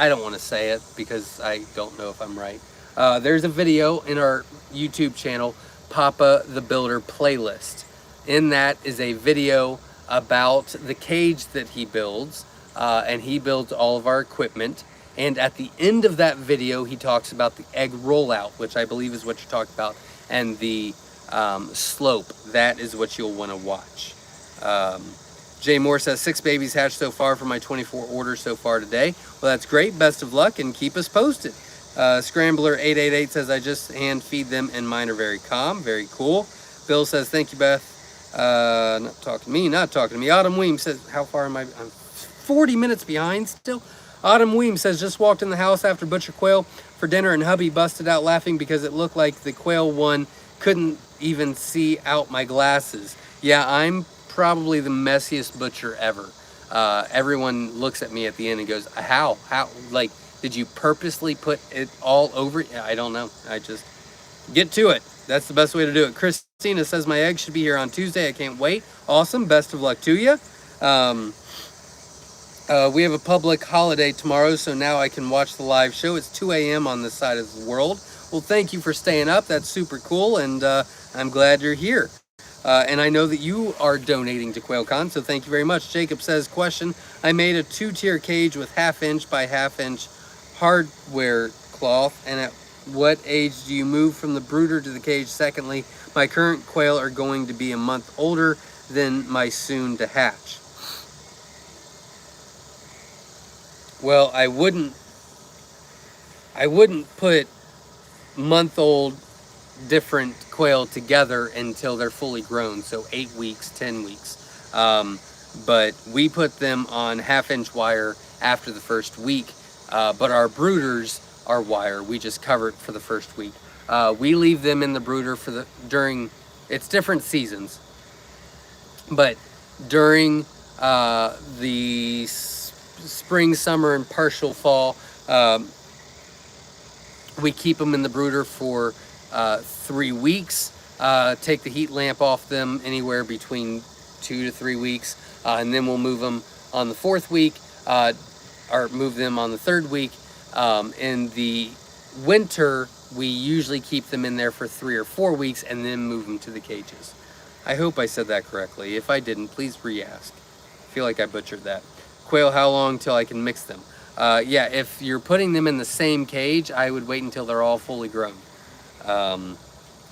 don't want to say it because I don't know if I'm right. There's a video in our YouTube channel, Papa the Builder playlist. In that is a video about the cage that he builds, and he builds all of our equipment. And at the end of that video, he talks about the egg rollout, which I believe is what you're talking about, and the slope. That is what you'll want to watch. Jay Moore says, 6 babies hatched so far for my 24 orders so far today. Well, that's great. Best of luck, and keep us posted. Scrambler 888 says, I just hand feed them and mine are very calm. Very cool. Bill says, thank you, Beth. Not talking to me, not talking to me. Autumn Weems says, how far am I? I'm 40 minutes behind still. Autumn Weems says, just walked in the house after butcher quail for dinner and hubby busted out laughing because it looked like the quail one couldn't even see out my glasses. Yeah, I'm probably the messiest butcher ever. Everyone looks at me at the end and goes, how, like, did you purposely put it all over? Yeah, I don't know. I just get to it. That's the best way to do it. Christina says, my eggs should be here on Tuesday. I can't wait. Awesome. Best of luck to you. We have a public holiday tomorrow, so now I can watch the live show. It's 2 a.m. on this side of the world. Well, thank you for staying up. That's super cool, and I'm glad you're here. And I know that you are donating to Quail Con, so thank you very much. Jacob says, question, I made a 2-tier cage with 1/2 inch by 1/2 inch hardware cloth, and at what age do you move from the brooder to the cage? Secondly, my current quail are going to be a month older than my soon to hatch. Well, I wouldn't put month-old different quail together until they're fully grown, so 8 weeks, 10 weeks. But we put them on 1/2 inch wire after the first week, but our brooders are wire. We just cover it for the first week. We leave them in the brooder for during, it's different seasons, but during the spring, summer, and partial fall, we keep them in the brooder for 3 weeks, take the heat lamp off them anywhere between 2 to 3 weeks, and then we'll move them on the 4th week, or move them on the 3rd week. In the winter, we usually keep them in there for 3 or 4 weeks and then move them to the cages. I hope I said that correctly. If I didn't, please re-ask. I feel like I butchered that. Quail, how long till I can mix them? Yeah, if you're putting them in the same cage, I would wait until they're all fully grown.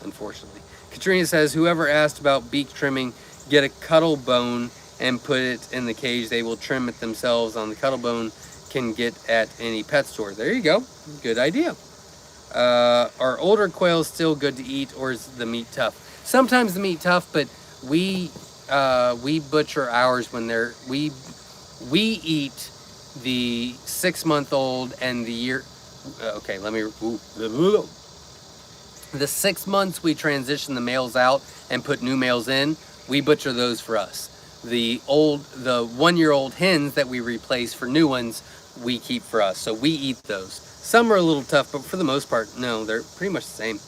Unfortunately. Katrina says, whoever asked about beak trimming, get a cuttle bone and put it in the cage. They will trim it themselves. On the cuttle bone can get at any pet store. There you go. Good idea. Are older quails still good to eat, or is the meat tough? Sometimes the meat tough, but we butcher ours when they're, we eat the 6-month-old and the year, okay, let me, the 6 months we transition the males out and put new males in, we butcher those for us. The 1-year-old hens that we replace for new ones, we keep for us. So we eat those. Some are a little tough, but for the most part, no, they're pretty much the same.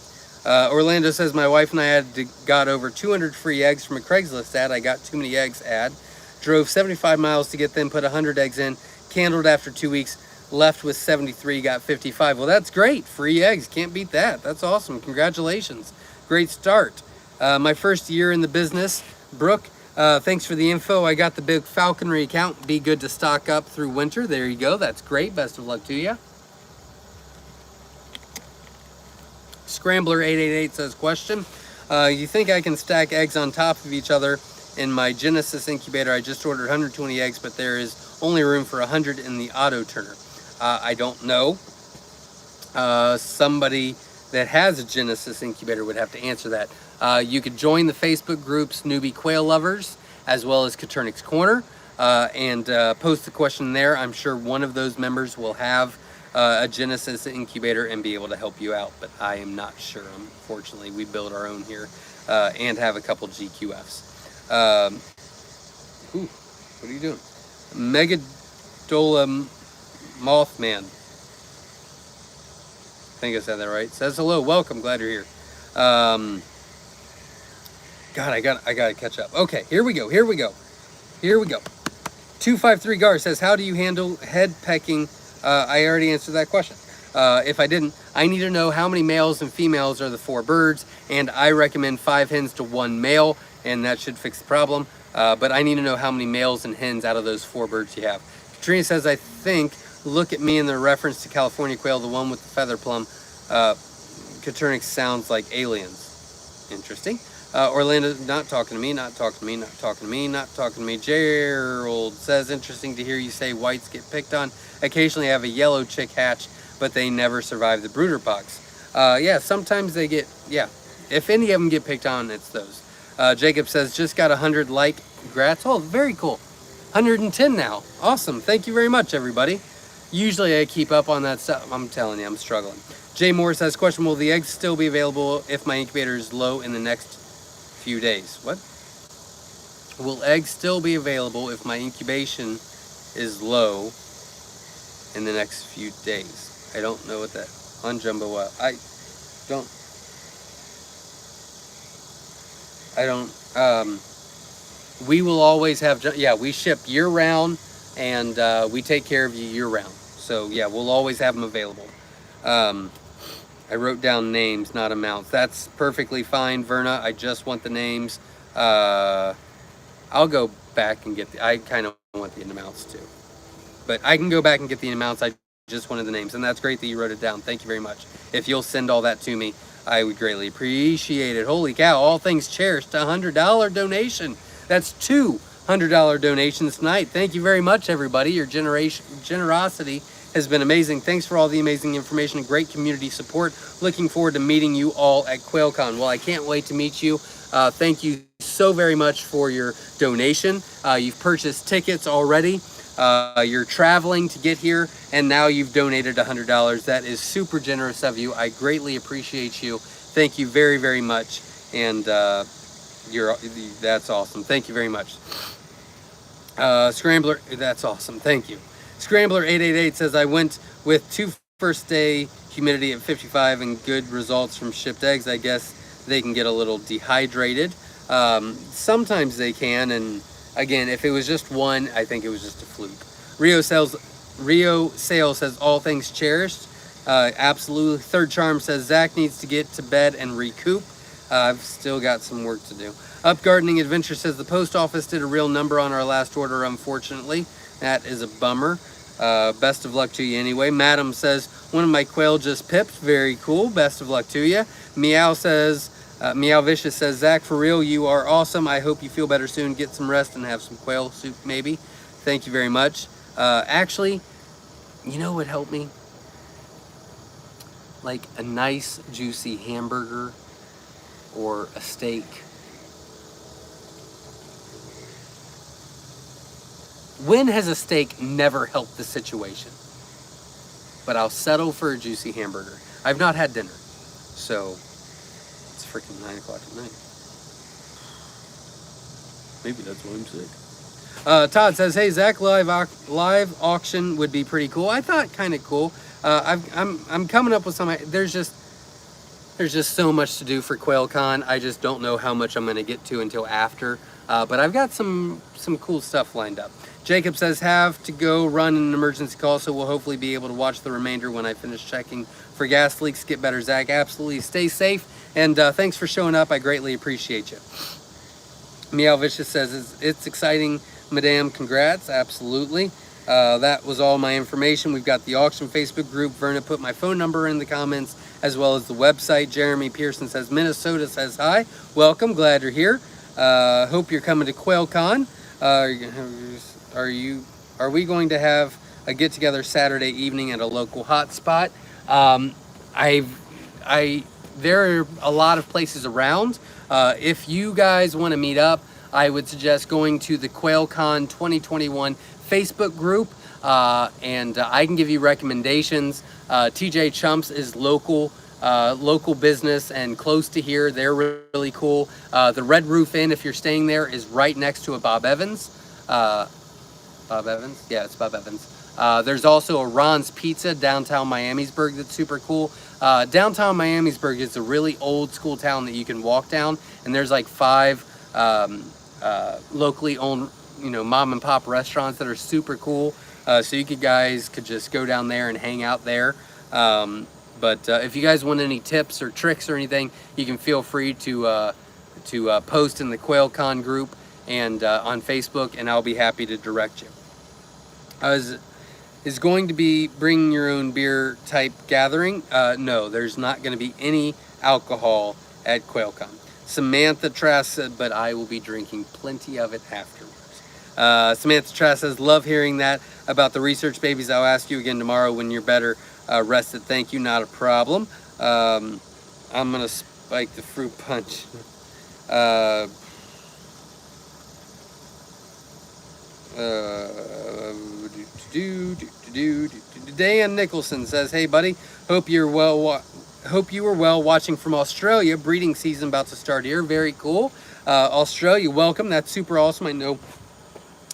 Orlando says, my wife and I got over 200 free eggs from a Craigslist ad. I got too many eggs ad. Drove 75 miles to get them, put 100 eggs in, candled after 2 weeks, left with 73, got 55. Well, that's great. Free eggs. Can't beat that. That's awesome. Congratulations. Great start. My first year in the business. Brooke, thanks for the info. I got the big falconry account. Be good to stock up through winter. There you go. That's great. Best of luck to you. Scrambler 888 says, question, you think I can stack eggs on top of each other? In my Genesis incubator, I just ordered 120 eggs, but there is only room for 100 in the auto turner. I don't know. Somebody that has a Genesis incubator would have to answer that. You could join the Facebook groups Newbie Quail Lovers, as well as Katernik's Corner. and post the question there. I'm sure one of those members will have a Genesis incubator and be able to help you out, but I am not sure. Unfortunately, we build our own here and have a couple GQFs. Ooh, what are you doing? Megadola Mothman. I think I said that right. Says hello, welcome, glad you're here. God, I gotta catch up. Okay, here we go. 253 Gar says, how do you handle head pecking? I already answered that question. If I didn't, I need to know how many males and females are the 4 birds, and I recommend 5 hens to 1 male, and that should fix the problem. But I need to know how many males and hens out of those 4 birds you have. Katrina says, I think, look at me in the reference to California quail, the one with the feather plum. Katurnik sounds like aliens. Interesting. Orlando, not talking to me. Gerald says, interesting to hear you say whites get picked on. Occasionally I have a yellow chick hatch, but they never survive the brooder pox. Yeah, sometimes they get, yeah. If any of them get picked on, it's those. Jacob says, just got 100 like grats. Oh, very cool. 110 now. Awesome. Thank you very much, everybody. Usually I keep up on that stuff. I'm telling you, I'm struggling. Jay Moore says, question, will the eggs still be available if my incubator is low in the next few days? What? Will eggs still be available if my incubation is low in the next few days? I don't know what that, on Jumbo Wild. I don't, we will always have, yeah, we ship year round, and we take care of you year round. So yeah, we'll always have them available. I wrote down names, not amounts. That's perfectly fine, Verna. I just want the names. I'll go back and get I kind of want the amounts too. But I can go back and get the amounts. I just wanted the names, and that's great that you wrote it down. Thank you very much. If you'll send all that to me, I would greatly appreciate it. Holy cow, all things cherished, $100 donation. That's 2 $100 donations tonight. Thank you very much, everybody. Your generosity has been amazing. Thanks for all the amazing information and great community support. Looking forward to meeting you all at Quail Con. Well, I can't wait to meet you. Thank you so very much for your donation. You've purchased tickets already. You're traveling to get here, and now you've donated $100. That is super generous of you. I greatly appreciate you. Thank you very, very much. And that's awesome. Thank you very much. Scrambler, that's awesome. Thank you. Scrambler 888 says, I went with 2 first day humidity at 55 and good results from shipped eggs. I guess they can get a little dehydrated. Sometimes they can, and again, if it was just one, I think it was just a fluke. Rio Sales says, all things cherished. Absolutely. Third Charm says, Zach needs to get to bed and recoup. I've still got some work to do. Up Gardening Adventure says, the post office did a real number on our last order, unfortunately. That is a bummer. Best of luck to you anyway. Madam says, one of my quail just pipped. Very cool. Best of luck to you. Meow says, Meow Vicious says, Zach, for real, you are awesome. I hope you feel better soon. Get some rest and have some quail soup maybe. Thank you very much. Actually, you know what helped me? Like a nice juicy hamburger or a steak. When has a steak never helped the situation? But I'll settle for a juicy hamburger. I've not had dinner, so it's freaking 9 o'clock at night. Maybe that's why I'm sick. Todd says, hey Zach, live auction would be pretty cool. I thought kind of cool. I'm coming up with some. There's just so much to do for Quail Con. I just don't know how much I'm going to get to until after. But I've got some cool stuff lined up. Jacob says, have to go run an emergency call, so we'll hopefully be able to watch the remainder when I finish checking for gas leaks. Get better, Zach. Absolutely. Stay safe. And thanks for showing up. I greatly appreciate you. Meow Vicious says, it's exciting, madame. Congrats. Absolutely. That was all my information. We've got the auction Facebook group. Verna put my phone number in the comments, as well as the website. Jeremy Pearson says, Minnesota says hi. Welcome. Glad you're here. Hope you're coming to Quail Con. Are we going to have a get together Saturday evening at a local hotspot? There are a lot of places around. If you guys want to meet up, I would suggest going to the Quail Con 2021 Facebook group, and I can give you recommendations. TJ Chumps is local business and close to here. They're really cool. The Red Roof Inn, if you're staying there, is right next to a Bob Evans. Bob Evans? Yeah, it's Bob Evans. There's also a Ron's Pizza downtown Miamisburg that's super cool. Downtown Miamisburg is a really old school town that you can walk down, and there's like 5 locally owned, mom and pop restaurants that are super cool. So you guys could just go down there and hang out there. But if you guys want any tips or tricks or anything, you can feel free to post in the Quail Con group and on Facebook, and I'll be happy to direct you. Is going to be bring your own beer type gathering? No, there's not going to be any alcohol at Quail Con. Samantha Trask said, but I will be drinking plenty of it afterwards. Samantha Trask says, love hearing that about the research babies. I'll ask you again tomorrow when you're better rested. Thank you, not a problem. I'm going to spike the fruit punch. Dan Nicholson says, hey buddy, hope you were well watching from Australia. Breeding season about to start here. Very cool. Australia, welcome. That's super awesome. I know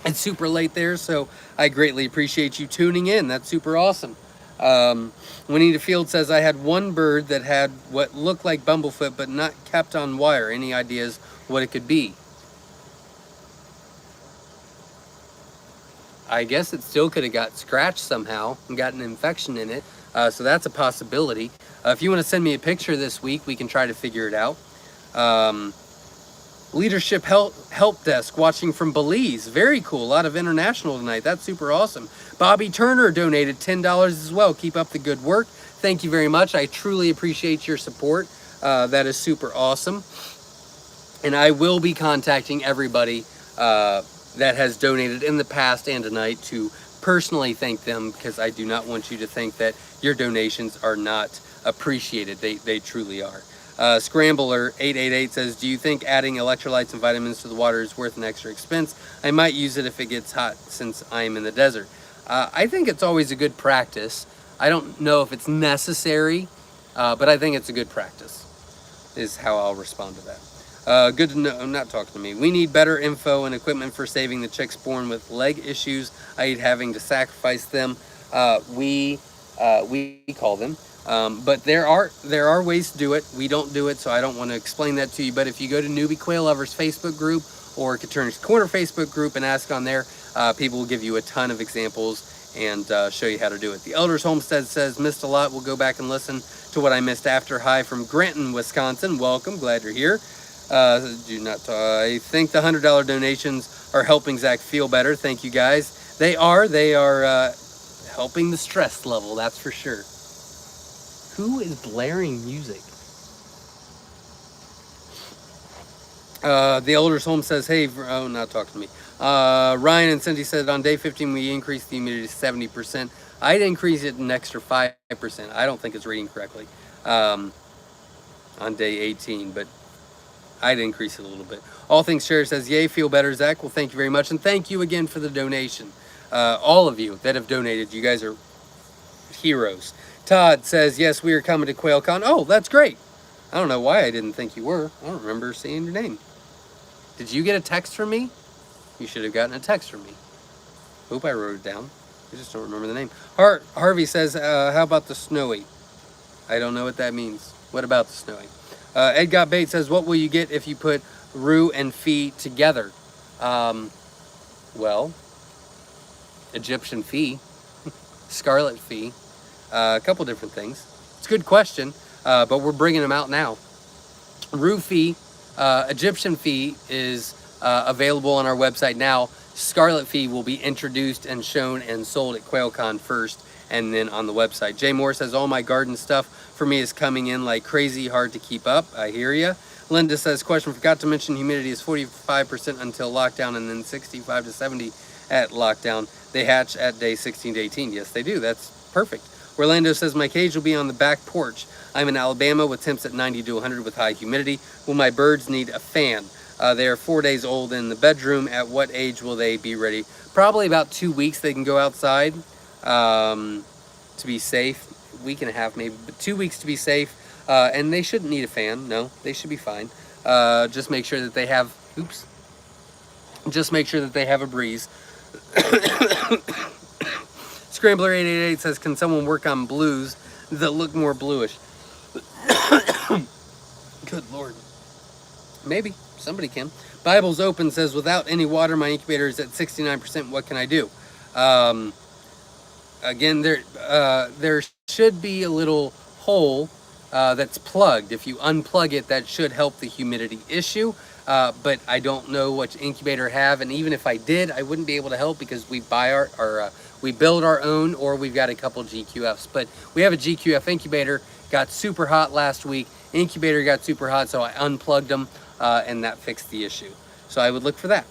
it's super late there, so I greatly appreciate you tuning in. That's super awesome. Juanita Field says, I had one bird that had what looked like bumblefoot but not kept on wire. Any ideas what it could be? I guess it still could have got scratched somehow and got an infection in it. So that's a possibility. If you want to send me a picture this week, we can try to figure it out. Leadership help Desk watching from Belize. Very cool. A lot of international tonight. That's super awesome. Bobby Turner donated $10 as well. Keep up the good work. Thank you very much. I truly appreciate your support. That is super awesome. And I will be contacting everybody that has donated in the past and tonight to personally thank them, because I do not want you to think that your donations are not appreciated. They truly are. Scrambler 888 says, do you think adding electrolytes and vitamins to the water is worth an extra expense? I might use it if it gets hot since I'm in the desert. I think it's always a good practice. I don't know if it's necessary, but I think it's a good practice, is how I'll respond to that. Good to know. Not talking to me. We need better info and equipment for saving the chicks born with leg issues, i.e. having to sacrifice them. We call them. But there are ways to do it. We don't do it, so I don't want to explain that to you. But if you go to Newbie Quail Lovers Facebook group or Katurner's Corner Facebook group and ask on there, people will give you a ton of examples and show you how to do it. The Elders Homestead says, missed a lot. We'll go back and listen to what I missed after. Hi from Granton, Wisconsin. Welcome. Glad you're here. I think the $100 donations are helping Zach feel better. Thank you guys. They are helping the stress level, that's for sure. Who is blaring music? The Elders Home says, hey, not talking to me. Ryan and Cindy said on day 15 we increased the humidity to 70%. I'd increase it an extra 5%. I don't think it's reading correctly on day 18, but I'd increase it a little bit. All Things Share says, yay, feel better, Zach. Well, thank you very much. And thank you again for the donation. All of you that have donated, you guys are heroes. Todd says, yes, we are coming to Quail Con. Oh, that's great. I don't know why I didn't think you were. I don't remember seeing your name. Did you get a text from me? You should have gotten a text from me. Hope I wrote it down. I just don't remember the name. Harvey says, how about the snowy? I don't know what that means. What about the snowy? Ed Got Bait says, what will you get if you put roux and fee together? Well, Egyptian fee, scarlet fee, a couple different things. It's a good question, but we're bringing them out now. Roux fee, Egyptian fee is available on our website now. Scarlet fee will be introduced and shown and sold at QuailCon first, and then on the website. Jay Moore says, all my garden stuff for me is coming in like crazy, hard to keep up. I hear ya. Linda says, question, forgot to mention humidity is 45% until lockdown and then 65 to 70 at lockdown. They hatch at day 16 to 18. Yes, they do. That's perfect. Orlando says, my cage will be on the back porch. I'm in Alabama with temps at 90 to 100 with high humidity. Will my birds need a fan? They are 4 days old in the bedroom. At what age will they be ready? Probably about 2 weeks. They can go outside to be safe. Week and a half maybe, but 2 weeks to be safe. And they shouldn't need a fan. No, they should be fine. Just make sure that they have, just make sure that they have a breeze. Scrambler 888 says, can someone work on blues that look more bluish? Good Lord. Maybe. Somebody can. Bible's Open says, without any water, my incubator is at 69%. What can I do? Again, there should be a little hole that's plugged. If you unplug it, that should help the humidity issue. But I don't know what incubator have, and even if I did, I wouldn't be able to help because we buy we build our own, or we've got a couple GQFs. But we have a GQF incubator. Got super hot last week. Incubator got super hot, so I unplugged them, and that fixed the issue. So I would look for that.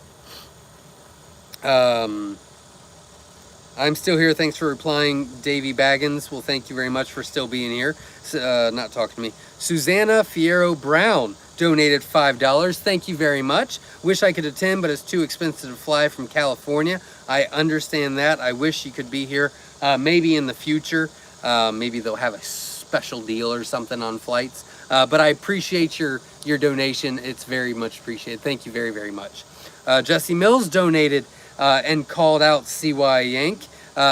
I'm still here. Thanks for replying, Davey Baggins. Well, thank you very much for still being here. Not talking to me. Susanna Fierro Brown donated $5. Thank you very much. Wish I could attend, but it's too expensive to fly from California. I understand that. I wish you could be here. Maybe in the future. Maybe they'll have a special deal or something on flights. But I appreciate your donation. It's very much appreciated. Thank you very, very much. Jesse Mills donated and called out CY Yank.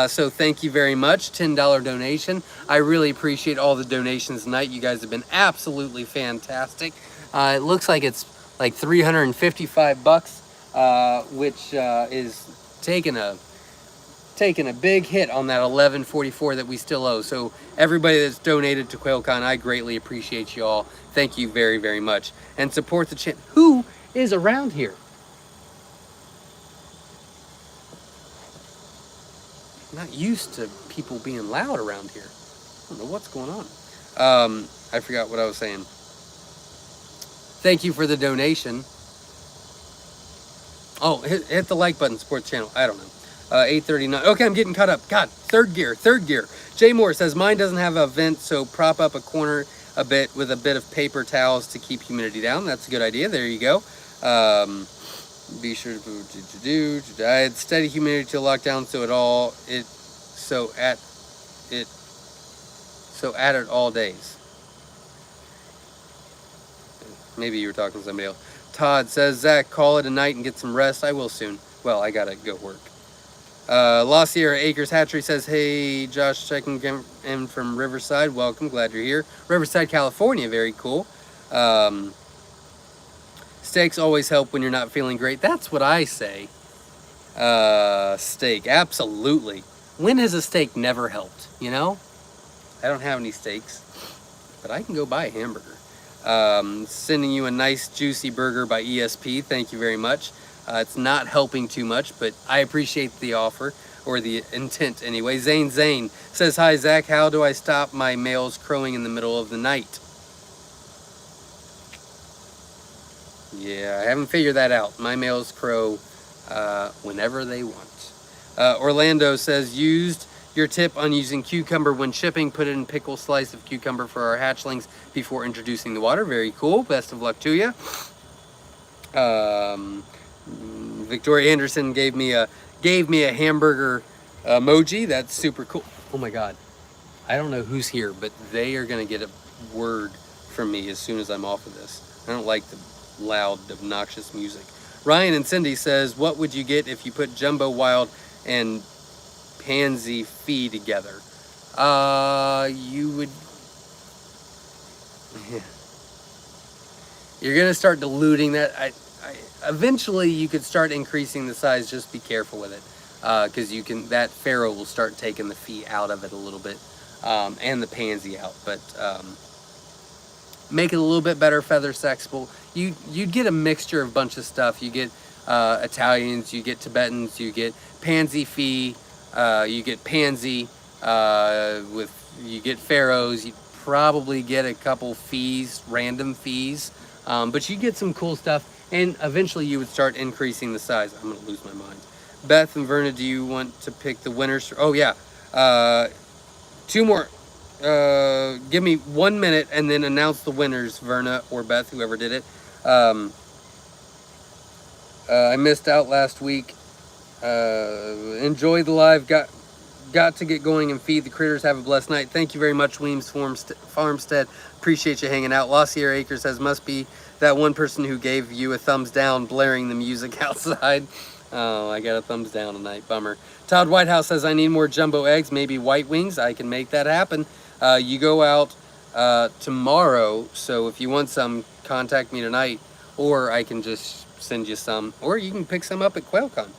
So thank you very much. $10 donation. I really appreciate all the donations tonight. You guys have been absolutely fantastic. It looks like it's like $355, which is taking a big hit on that $11.44 that we still owe. So everybody that's donated to Quail Con, I greatly appreciate you all. Thank you very, very much. And support the channel. Who is around here? Not used to people being loud around here. I don't know what's going on. I forgot what I was saying. Thank you for the donation. Oh, hit the like button, support the channel. I don't know. 8:39. Okay, I'm getting caught up. God, third gear. Jay Moore says, mine doesn't have a vent, so prop up a corner a bit with a bit of paper towels to keep humidity down. That's a good idea. There you go. Be sure to add steady humidity to lockdown so at it all days. Maybe you were talking to somebody else. Todd says, Zach, call it a night and get some rest. I will soon. Well, I gotta go work. La Sierra Acres Hatchery says, hey, Josh, checking in from Riverside. Welcome, glad you're here. Riverside, California, very cool. Steaks always help when you're not feeling great. That's what I say. Steak, absolutely. When has a steak never helped, you know? I don't have any steaks, but I can go buy a hamburger. Sending you a nice juicy burger by ESP. Thank you very much. It's not helping too much, but I appreciate the offer, or the intent anyway. Zane says, hi, Zach. How do I stop my males crowing in the middle of the night? Yeah, I haven't figured that out. My males crow whenever they want. Orlando says, used your tip on using cucumber when shipping. Put it in pickle slice of cucumber for our hatchlings before introducing the water. Very cool. Best of luck to you. Victoria Anderson gave me a hamburger emoji. That's super cool. Oh my God. I don't know who's here, but they are going to get a word from me as soon as I'm off of this. I don't like the loud, obnoxious music. Ryan and Cindy says, what would you get if you put Jumbo Wild and Pansy Fee together? You would... You're going to start diluting that. Eventually, you could start increasing the size. Just be careful with it. Because that Pharaoh will start taking the Fee out of it a little bit. And the Pansy out. But... make it a little bit better feather sexable. You'd get a mixture of a bunch of stuff. You get Italians, you get Tibetans, you get Pansy Fee, you get Pansy, you get Pharaohs. You probably get a couple fees, random fees, but you get some cool stuff, and eventually you would start increasing the size. I'm gonna lose my mind. Beth and Verna, do you want to pick the winners? Oh yeah, 2 more. Give me 1 minute and then announce the winners, Verna or Beth, whoever did it. I missed out last week. Enjoy the live. Got to get going and feed the critters. Have a blessed night. Thank you very much, Weems Farmstead. Appreciate you hanging out. Lost Sierra Acre says, must be that one person who gave you a thumbs down blaring the music outside. Oh, I got a thumbs down tonight. Bummer. Todd Whitehouse says, I need more jumbo eggs, maybe white wings. I can make that happen. You go out tomorrow, so if you want some, contact me tonight, or I can just send you some, or you can pick some up at Quail Con.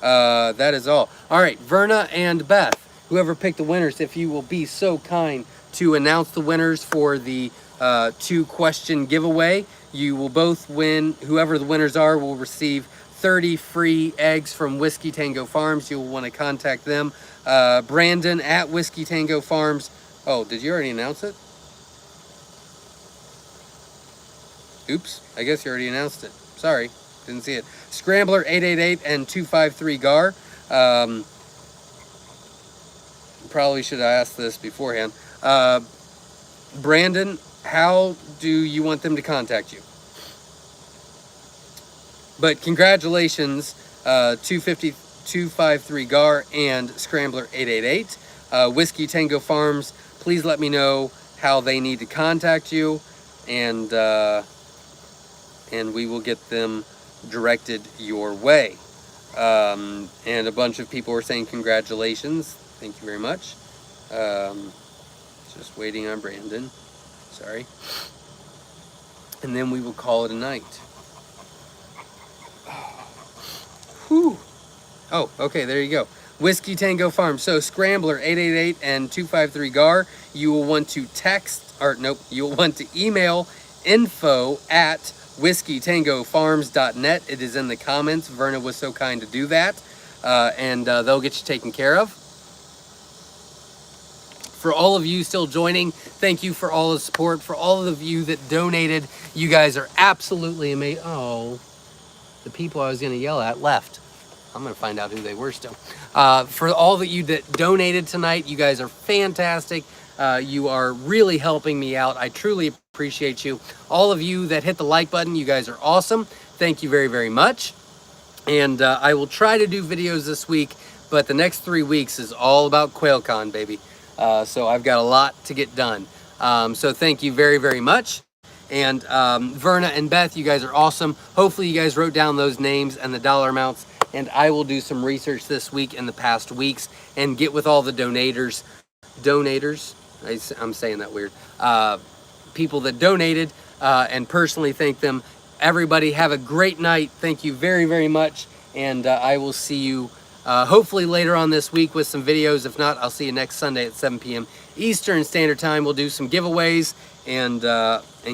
That is all. All right, Verna and Beth, whoever picked the winners, if you will be so kind to announce the winners for the 2-question giveaway, you will both win. Whoever the winners are will receive 30 free eggs from Whiskey Tango Farms. You'll want to contact them. Brandon at Whiskey Tango Farms. Oh, did you already announce it? Oops, I guess you already announced it. Sorry, didn't see it. Scrambler 888 and 253 GAR. Probably should have asked this beforehand. Brandon, how do you want them to contact you? But congratulations, 253 GAR and Scrambler 888. Whiskey Tango Farms, please let me know how they need to contact you, and we will get them directed your way. And a bunch of people were saying congratulations. Thank you very much. Just waiting on Brandon. Sorry. And then we will call it a night. Whew. Oh, okay, there you go. Whiskey Tango Farm. So Scrambler 888 and 253 GAR. You will want to text, or nope, you'll want to email info@whiskeytangofarms.net. It is in the comments. Verna was so kind to do that. And they'll get you taken care of. For all of you still joining, thank you for all the support. For all of you that donated, you guys are absolutely amazing. Oh, the people I was going to yell at left. I'm going to find out who they were still. For all of you that donated tonight, you guys are fantastic. You are really helping me out. I truly appreciate you. All of you that hit the like button, you guys are awesome. Thank you very, very much. And I will try to do videos this week, but the next 3 weeks is all about Quail Con, baby. So I've got a lot to get done. So thank you very, very much. And Verna and Beth, you guys are awesome. Hopefully you guys wrote down those names and the dollar amounts, and I will do some research this week and the past weeks and get with all the donators, I'm saying that weird, people that donated, and personally thank them. Everybody have a great night. Thank you very, very much. And I will see you hopefully later on this week with some videos. If not, I'll see you next Sunday at 7 p.m. Eastern Standard Time. We'll do some giveaways and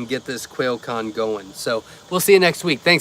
get this Quail Con going. So we'll see you next week. Thanks, everybody.